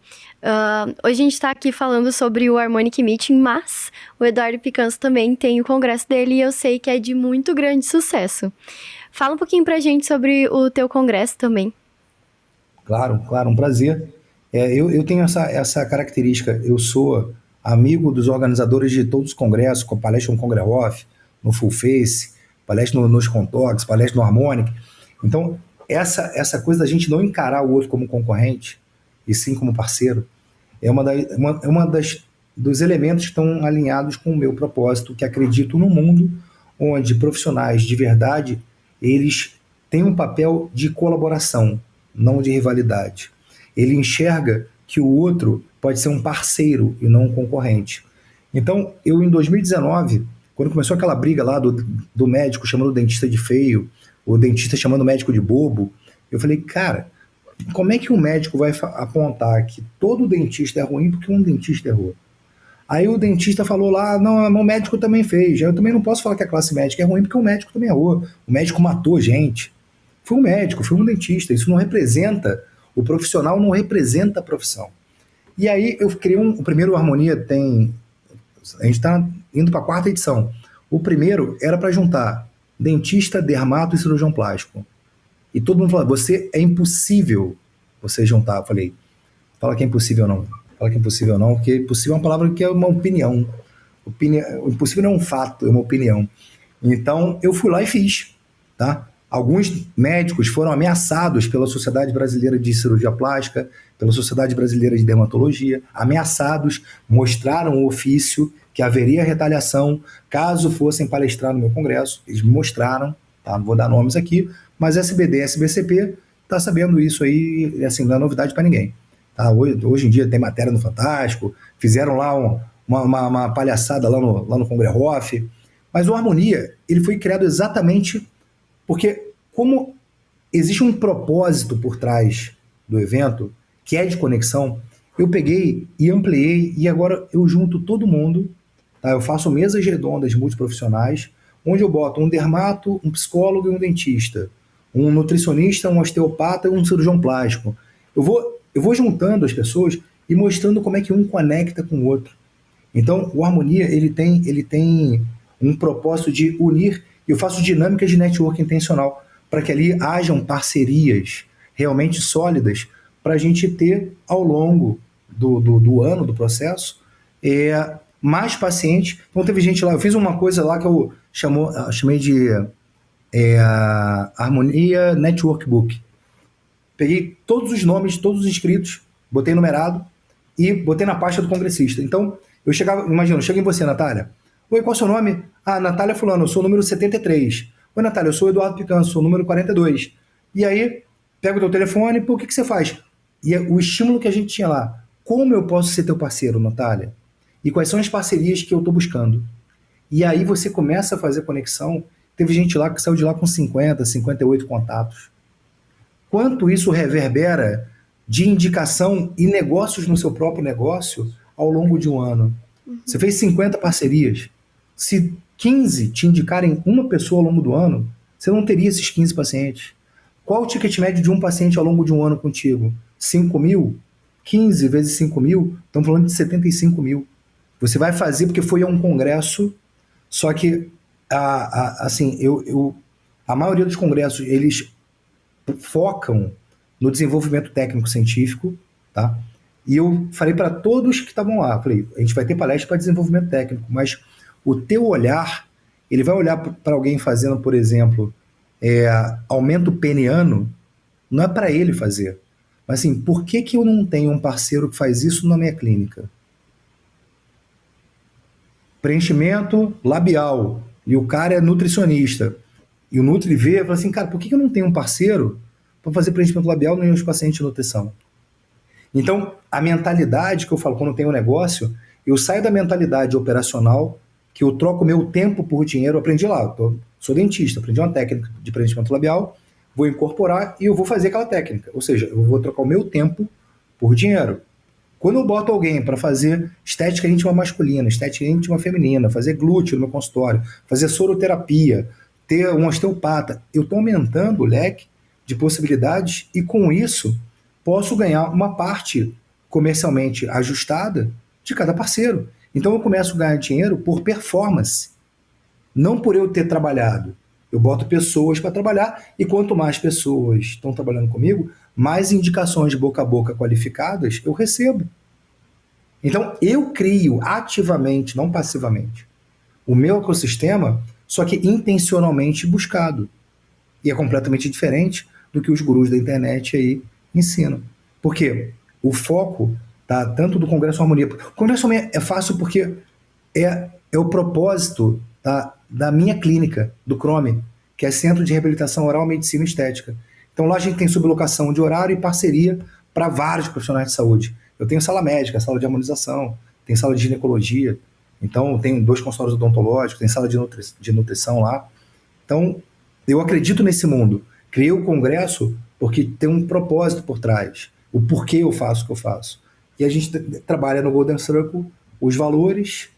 Hoje a gente tá aqui falando sobre o Harmonic Meeting, mas o Eduardo Picanso também tem o congresso dele e eu sei que é de muito grande sucesso. Fala um pouquinho pra gente sobre o teu congresso também. Claro, um prazer. Eu tenho essa característica, eu sou amigo dos organizadores de todos os congressos, com palestra no Congre Off, no Full Face, palestra nos Contox, palestra no Harmonic. Então, essa coisa da gente não encarar o outro como concorrente, e sim como parceiro, é uma dos elementos que estão alinhados com o meu propósito, que acredito num mundo onde profissionais de verdade, eles têm um papel de colaboração, não de rivalidade. Ele enxerga que o outro pode ser um parceiro e não um concorrente. Então, eu em 2019, quando começou aquela briga lá do médico chamando o dentista de feio, o dentista chamando o médico de bobo, eu falei, cara, como é que um médico vai apontar que todo dentista é ruim porque um dentista errou? Aí o dentista falou lá, não, o médico também fez. Eu também não posso falar que a classe médica é ruim porque o médico também errou. O médico matou gente. Foi um médico, foi um dentista. Isso não representa, o profissional não representa a profissão. E aí eu criei o primeiro Harmonia tem, a gente está indo para a 4ª edição. O primeiro era para juntar dentista, dermato e cirurgião plástico. E todo mundo falou, você é impossível você juntar. Eu falei, fala que é impossível não. Fala que é impossível não, porque impossível é uma palavra que é uma opinião. Impossível não é um fato, é uma opinião. Então, eu fui lá e fiz. Tá? Alguns médicos foram ameaçados pela Sociedade Brasileira de Cirurgia Plástica, pela Sociedade Brasileira de Dermatologia, ameaçados, mostraram o ofício que haveria retaliação caso fossem palestrar no meu congresso. Eles me mostraram, tá? Não vou dar nomes aqui, mas SBD, SBCP está sabendo isso aí, assim, não é novidade para ninguém. Tá? Hoje em dia tem matéria no Fantástico, fizeram lá uma palhaçada lá no Congrehoff, mas o Harmonia ele foi criado exatamente porque, como existe um propósito por trás do evento, que é de conexão, eu peguei e ampliei e agora eu junto todo mundo, tá? Eu faço mesas redondas multiprofissionais, onde eu boto um dermato, um psicólogo e um dentista, um nutricionista, um osteopata e um cirurgião plástico. Eu vou juntando as pessoas e mostrando como é que um conecta com o outro. Então, o Harmonia ele tem um propósito de unir, e eu faço dinâmicas de network intencional, para que ali hajam parcerias realmente sólidas, para a gente ter, ao longo do ano, do processo, mais pacientes. Então, teve gente lá, eu fiz uma coisa lá que eu chamei de Harmonia Network Book. Peguei todos os nomes de todos os inscritos, botei numerado e botei na pasta do congressista. Então, eu chego em você, Natália. Oi, qual é o seu nome? Ah, Natália fulano, eu sou o número 73. Oi, Natália, eu sou o Eduardo Picanso, sou o número 42. E aí, pego o teu telefone, pô, o que você faz? E o estímulo que a gente tinha lá, como eu posso ser teu parceiro, Natália? E quais são as parcerias que eu estou buscando? E aí você começa a fazer conexão. Teve gente lá que saiu de lá com 50, 58 contatos. Quanto isso reverbera de indicação e negócios no seu próprio negócio ao longo de um ano? Você fez 50 parcerias. Se 15 te indicarem uma pessoa ao longo do ano, você não teria esses 15 pacientes. Qual o ticket médio de um paciente ao longo de um ano contigo? 5 mil? 15 vezes 5 mil? Estamos falando de 75 mil. Você vai fazer porque foi a um congresso, só que assim, a maioria dos congressos, eles focam no desenvolvimento técnico-científico, tá? E eu falei para todos que estavam lá, falei, a gente vai ter palestra para desenvolvimento técnico, mas o teu olhar, ele vai olhar para alguém fazendo, por exemplo, aumento peniano, não é para ele fazer. Mas assim, por que eu não tenho um parceiro que faz isso na minha clínica? Preenchimento labial, e o cara é nutricionista, e o Nutri vê e fala assim, cara, por que eu não tenho um parceiro para fazer preenchimento labial nos meus pacientes de nutrição? Então, a mentalidade que eu falo, quando eu tenho um negócio, eu saio da mentalidade operacional, que eu troco meu tempo por dinheiro, eu aprendi lá, sou dentista, aprendi uma técnica de preenchimento labial, vou incorporar e eu vou fazer aquela técnica, ou seja, eu vou trocar o meu tempo por dinheiro. Quando eu boto alguém para fazer estética íntima masculina, estética íntima feminina, fazer glúteo no meu consultório, fazer soroterapia, ter um osteopata, eu estou aumentando o leque de possibilidades e com isso posso ganhar uma parte comercialmente ajustada de cada parceiro. Então eu começo a ganhar dinheiro por performance, não por eu ter trabalhado. Eu boto pessoas para trabalhar e quanto mais pessoas estão trabalhando comigo, mais indicações de boca a boca qualificadas eu recebo. Então eu crio ativamente, não passivamente, o meu ecossistema, só que intencionalmente buscado. E é completamente diferente do que os gurus da internet aí ensinam. Porque o foco tá? Tanto do Congresso Harmonia. O Congresso Harmonia é fácil porque é o propósito, tá, da minha clínica, do CROME, que é Centro de Reabilitação Oral, Medicina e Estética. Então lá a gente tem sublocação de horário e parceria para vários profissionais de saúde. Eu tenho sala médica, sala de harmonização, tem sala de ginecologia, então tenho 2 consultórios odontológicos, tem sala de nutrição lá. Então, eu acredito nesse mundo. Criei o congresso porque tem um propósito por trás, o porquê eu faço o que eu faço. E a gente trabalha no Golden Circle os valores,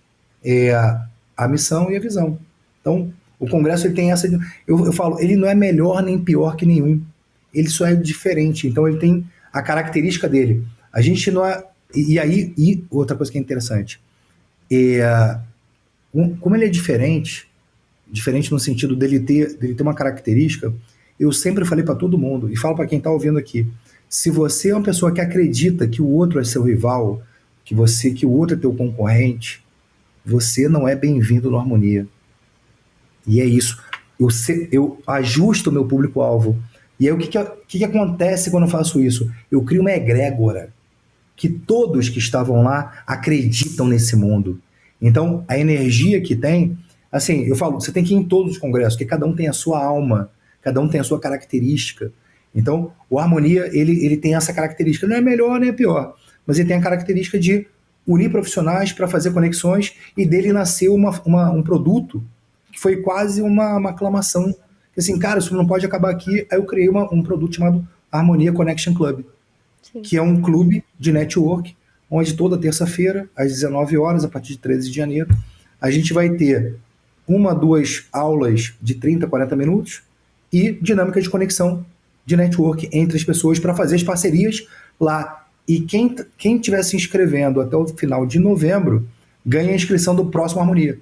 a missão e a visão. Então, o congresso ele tem essa... Eu falo, ele não é melhor nem pior que nenhum. Ele só é diferente. Então, ele tem a característica dele. A gente não é... E outra coisa que é interessante, como ele é diferente no sentido dele ter uma característica, eu sempre falei para todo mundo, e falo para quem está ouvindo aqui, se você é uma pessoa que acredita que o outro é seu rival, que o outro é teu concorrente, você não é bem-vindo no Harmonia. E é isso. Eu ajusto o meu público-alvo. E aí o que acontece quando eu faço isso? Eu crio uma egrégora que todos que estavam lá acreditam nesse mundo. Então, a energia que tem... Assim, eu falo, você tem que ir em todos os congressos, porque cada um tem a sua alma, cada um tem a sua característica. Então, o Harmonia, ele tem essa característica. Não é melhor nem é pior, mas ele tem a característica de unir profissionais para fazer conexões, e dele nasceu um produto que foi quase uma aclamação. Assim, cara, isso não pode acabar aqui. Aí eu criei um produto chamado Harmonia Connection Club, Sim. que é um clube de network, onde toda terça-feira, às 19 horas, a partir de 13 de janeiro, a gente vai ter 2 aulas de 30, 40 minutos e dinâmica de conexão de network entre as pessoas para fazer as parcerias lá. E quem estiver se inscrevendo até o final de novembro ganha a inscrição do próximo Harmonia.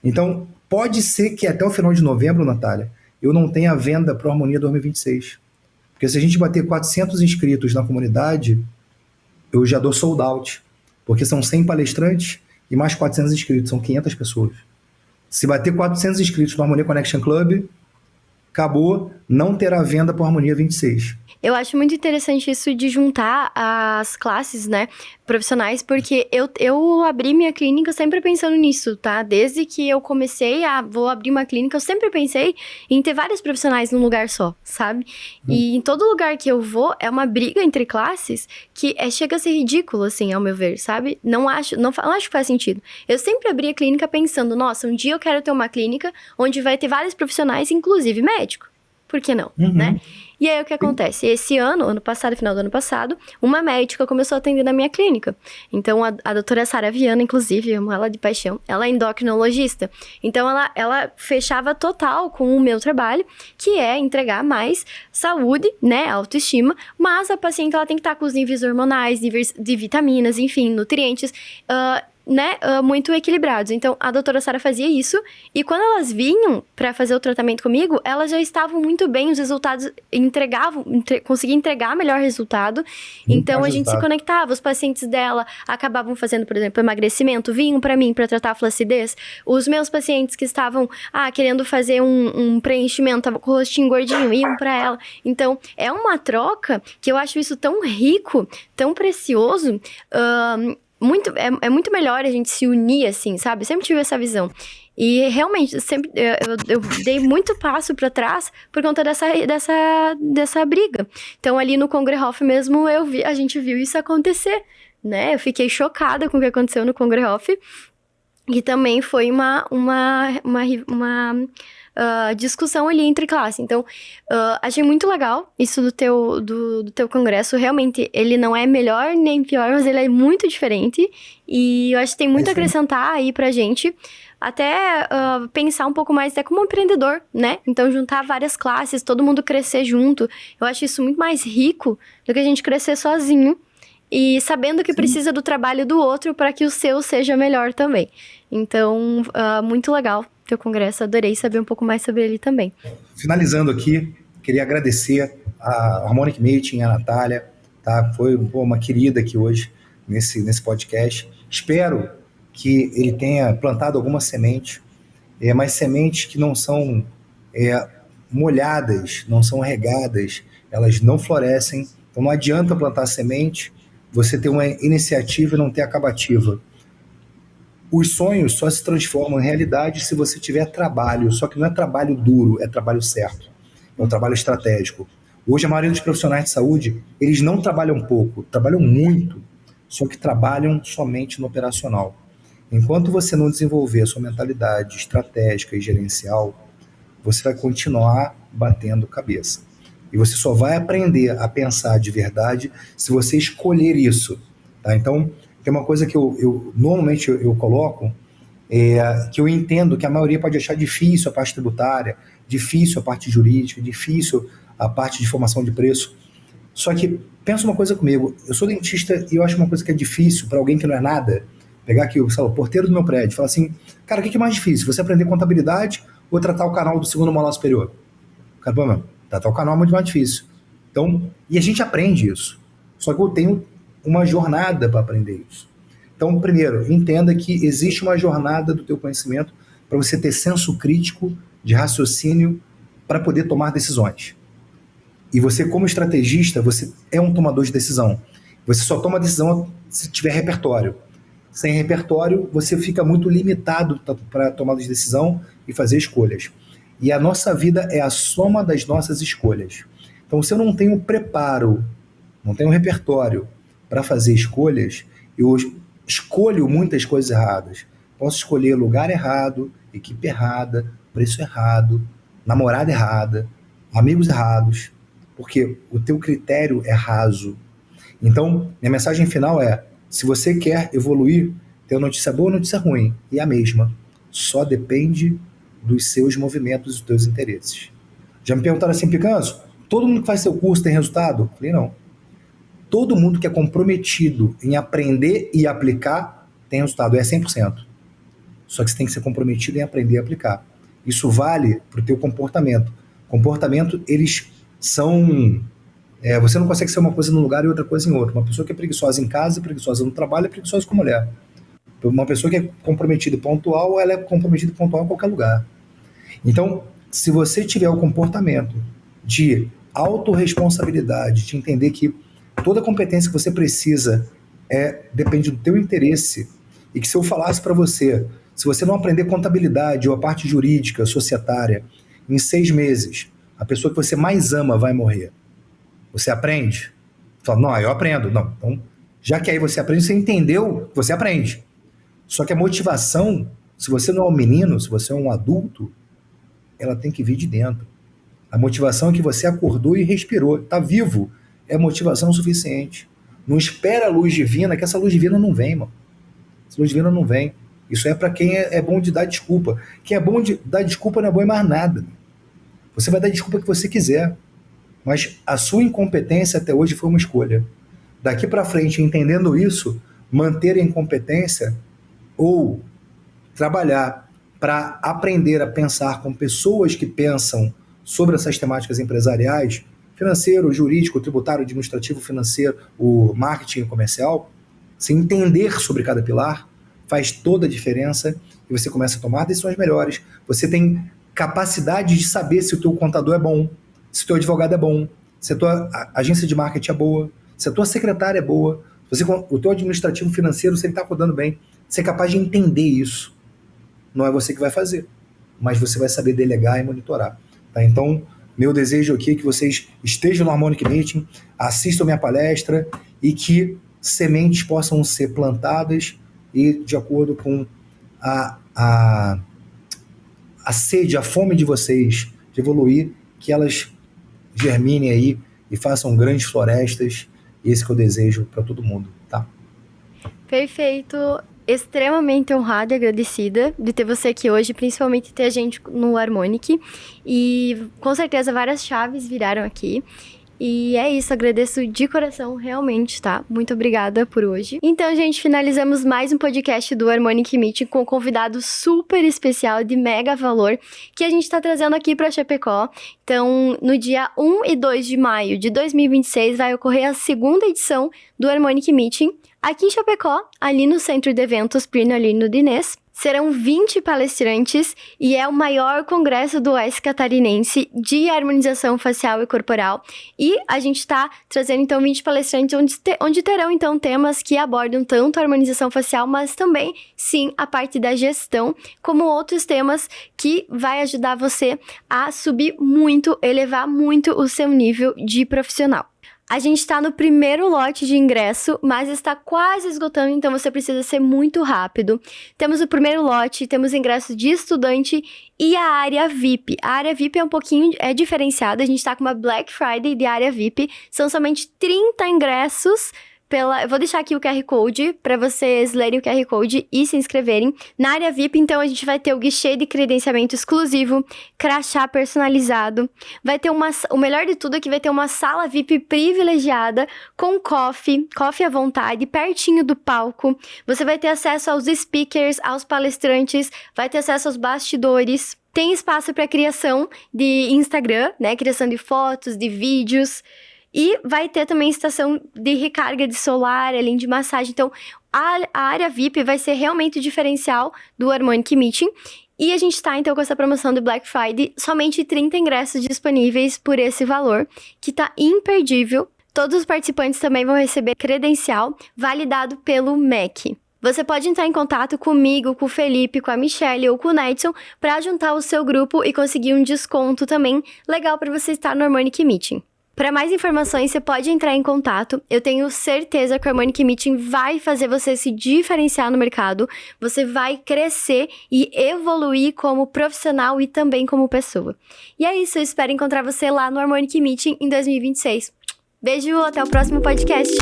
Então, pode ser que até o final de novembro, Natália, eu não tenha venda para o Harmonia 2026. Porque se a gente bater 400 inscritos na comunidade, eu já dou sold out. Porque são 100 palestrantes e mais 400 inscritos, são 500 pessoas. Se bater 400 inscritos no Harmonia Connection Club, acabou, não terá venda para o Harmonia 26. Eu acho muito interessante isso de juntar as classes, né, profissionais, porque eu abri minha clínica sempre pensando nisso, tá? Desde que eu comecei vou abrir uma clínica, eu sempre pensei em ter vários profissionais num lugar só, sabe? E em todo lugar que eu vou, é uma briga entre classes que chega a ser ridículo, assim, ao meu ver, sabe? Não acho que faz sentido. Eu sempre abri a clínica pensando, nossa, um dia eu quero ter uma clínica onde vai ter vários profissionais, inclusive médico. Por que não, né? E aí, o que acontece? Esse ano passado, final do ano passado, uma médica começou a atender na minha clínica. Então, a doutora Sara Viana, inclusive, amo ela de paixão, ela é endocrinologista. Então, ela fechava total com o meu trabalho, que é entregar mais saúde, né, autoestima, mas a paciente, ela tem que estar com os níveis hormonais, níveis de vitaminas, enfim, nutrientes, né, muito equilibrados. Então, a doutora Sara fazia isso, e quando elas vinham para fazer o tratamento comigo, elas já estavam muito bem, os resultados conseguia entregar melhor resultado. Então, a gente se conectava, os pacientes dela acabavam fazendo, por exemplo, emagrecimento, vinham para mim para tratar a flacidez. Os meus pacientes que estavam querendo fazer um preenchimento, tava com o rostinho gordinho, iam para ela. Então, é uma troca que eu acho isso tão rico, tão precioso, é muito melhor a gente se unir, assim, sabe? Eu sempre tive essa visão. E realmente, sempre eu dei muito passo para trás por conta dessa briga. Então, ali no Congrehof mesmo, a gente viu isso acontecer, né? Eu fiquei chocada com o que aconteceu no Congrehof. E também foi uma discussão ali entre classe. Então, achei muito legal isso do teu congresso. Realmente, ele não é melhor nem pior, mas ele é muito diferente. E eu acho que tem muito a acrescentar aí pra gente. Até pensar um pouco mais até como empreendedor, né? Então, juntar várias classes, todo mundo crescer junto. Eu acho isso muito mais rico do que a gente crescer sozinho. E sabendo que precisa do trabalho do outro para que o seu seja melhor também. Então, muito legal teu congresso, adorei saber um pouco mais sobre ele também. Finalizando aqui, queria agradecer a Harmonic Meeting, a Natália, tá? Foi uma querida aqui hoje nesse podcast. Espero que ele tenha plantado alguma semente, mas sementes que não são molhadas, não são regadas, elas não florescem. Então não adianta plantar semente você ter uma iniciativa e não ter acabativa. Os sonhos só se transformam em realidade se você tiver trabalho, só que não é trabalho duro, é trabalho certo, é um trabalho estratégico. Hoje a maioria dos profissionais de saúde, eles não trabalham pouco, trabalham muito, só que trabalham somente no operacional. Enquanto você não desenvolver a sua mentalidade estratégica e gerencial, você vai continuar batendo cabeça. E você só vai aprender a pensar de verdade se você escolher isso. Tá? Então, tem uma coisa que normalmente eu coloco, que eu entendo que a maioria pode achar difícil a parte tributária, difícil a parte jurídica, difícil a parte de formação de preço. Só que, pensa uma coisa comigo, eu sou dentista e eu acho uma coisa que é difícil para alguém que não é nada, pegar aqui o porteiro do meu prédio e falar assim, cara, o que é mais difícil? Você aprender contabilidade ou tratar o canal do segundo molar superior? Cara, pô, mano, tratar o canal é muito mais difícil. Então, e a gente aprende isso. Só que eu tenho uma jornada para aprender isso. Então, primeiro, entenda que existe uma jornada do teu conhecimento para você ter senso crítico de raciocínio para poder tomar decisões. E você, como estrategista, você é um tomador de decisão. Você só toma decisão se tiver repertório. Sem repertório, você fica muito limitado para tomar de decisão e fazer escolhas. E a nossa vida é a soma das nossas escolhas. Então, se eu não tenho preparo, não tenho repertório para fazer escolhas, eu escolho muitas coisas erradas. Posso escolher lugar errado, equipe errada, preço errado, namorada errada, amigos errados, porque o teu critério é raso. Então, minha mensagem final é, se você quer evoluir, ter notícia boa ou notícia ruim, e a mesma, só depende dos seus movimentos e dos teus interesses. Já me perguntaram assim, Picanso, todo mundo que faz seu curso tem resultado? Eu falei, não. Todo mundo que é comprometido em aprender e aplicar tem resultado, é 100%. Só que você tem que ser comprometido em aprender e aplicar. Isso vale para o teu comportamento. Comportamento, eles são... você não consegue ser uma coisa num lugar e outra coisa em outro. Uma pessoa que é preguiçosa em casa, preguiçosa no trabalho, é preguiçosa com mulher. Uma pessoa que é comprometida e pontual, ela é comprometida e pontual em qualquer lugar. Então, se você tiver o comportamento de autorresponsabilidade, de entender que toda competência que você precisa depende do teu interesse, e que se eu falasse para você, se você não aprender contabilidade ou a parte jurídica, societária, em 6 meses, a pessoa que você mais ama vai morrer. Você aprende? Fala, não, eu aprendo. Não, então, já que aí você aprende, você entendeu, você aprende. Só que a motivação, se você não é um menino, se você é um adulto, ela tem que vir de dentro. A motivação é que você acordou e respirou, está vivo, é motivação suficiente. Não espera a luz divina, que essa luz divina não vem, mano. Essa luz divina não vem. Isso é para quem é bom de dar desculpa. Quem é bom de dar desculpa não é bom em mais nada. Você vai dar desculpa que você quiser. Mas a sua incompetência até hoje foi uma escolha. Daqui para frente, entendendo isso, manter a incompetência ou trabalhar para aprender a pensar com pessoas que pensam sobre essas temáticas empresariais, financeiro, jurídico, tributário, administrativo, financeiro, o marketing comercial, se entender sobre cada pilar, faz toda a diferença e você começa a tomar decisões melhores. Você tem capacidade de saber se o teu contador é bom, se o teu advogado é bom, se a tua agência de marketing é boa, se a tua secretária é boa, o teu administrativo financeiro, se ele está rodando bem. Você é capaz de entender isso. Não é você que vai fazer, mas você vai saber delegar e monitorar. Tá? Então, meu desejo aqui é que vocês estejam no Harmonic Meeting, assistam minha palestra e que sementes possam ser plantadas e, de acordo com a sede, a fome de vocês de evoluir, que elas germinem aí e façam grandes florestas. Esse que eu desejo para todo mundo, tá? Perfeito. Extremamente honrada e agradecida de ter você aqui hoje, principalmente ter a gente no Harmonic. E com certeza várias chaves viraram aqui. E é isso, agradeço de coração, realmente, tá? Muito obrigada por hoje. Então, gente, finalizamos mais um podcast do Harmonic Meeting com um convidado super especial de mega valor que a gente tá trazendo aqui pra Chapecó. Então, no dia 1 e 2 de maio de 2026 vai ocorrer a segunda edição do Harmonic Meeting aqui em Chapecó, ali no Centro de Eventos Plínio Alino Diniz. Serão 20 palestrantes e é o maior congresso do Oeste Catarinense de harmonização facial e corporal. E a gente está trazendo, então, 20 palestrantes onde terão, então, temas que abordam tanto a harmonização facial, mas também, sim, a parte da gestão, como outros temas que vai ajudar você a subir muito, elevar muito o seu nível de profissional. A gente está no primeiro lote de ingresso, mas está quase esgotando, então você precisa ser muito rápido. Temos o primeiro lote, temos ingresso de estudante e a área VIP. A área VIP é um pouquinho diferenciada, a gente está com uma Black Friday de área VIP, são somente 30 ingressos. Eu vou deixar aqui o QR Code para vocês lerem o QR Code e se inscreverem. Na área VIP, então, a gente vai ter o guichê de credenciamento exclusivo, crachá personalizado. Vai ter o melhor de tudo é que vai ter uma sala VIP privilegiada com coffee à vontade, pertinho do palco. Você vai ter acesso aos speakers, aos palestrantes, vai ter acesso aos bastidores. Tem espaço para criação de Instagram, né? Criação de fotos, de vídeos. E vai ter também estação de recarga de celular, além de massagem. Então, a área VIP vai ser realmente o diferencial do Harmonic Meeting. E a gente está, então, com essa promoção do Black Friday, somente 30 ingressos disponíveis por esse valor, que tá imperdível. Todos os participantes também vão receber credencial validado pelo MEC. Você pode entrar em contato comigo, com o Felipe, com a Michelle ou com o Nedson para juntar o seu grupo e conseguir um desconto também legal para você estar no Harmonic Meeting. Para mais informações, você pode entrar em contato. Eu tenho certeza que o Harmonic Meeting vai fazer você se diferenciar no mercado. Você vai crescer e evoluir como profissional e também como pessoa. E é isso, eu espero encontrar você lá no Harmonic Meeting em 2026. Beijo, até o próximo podcast.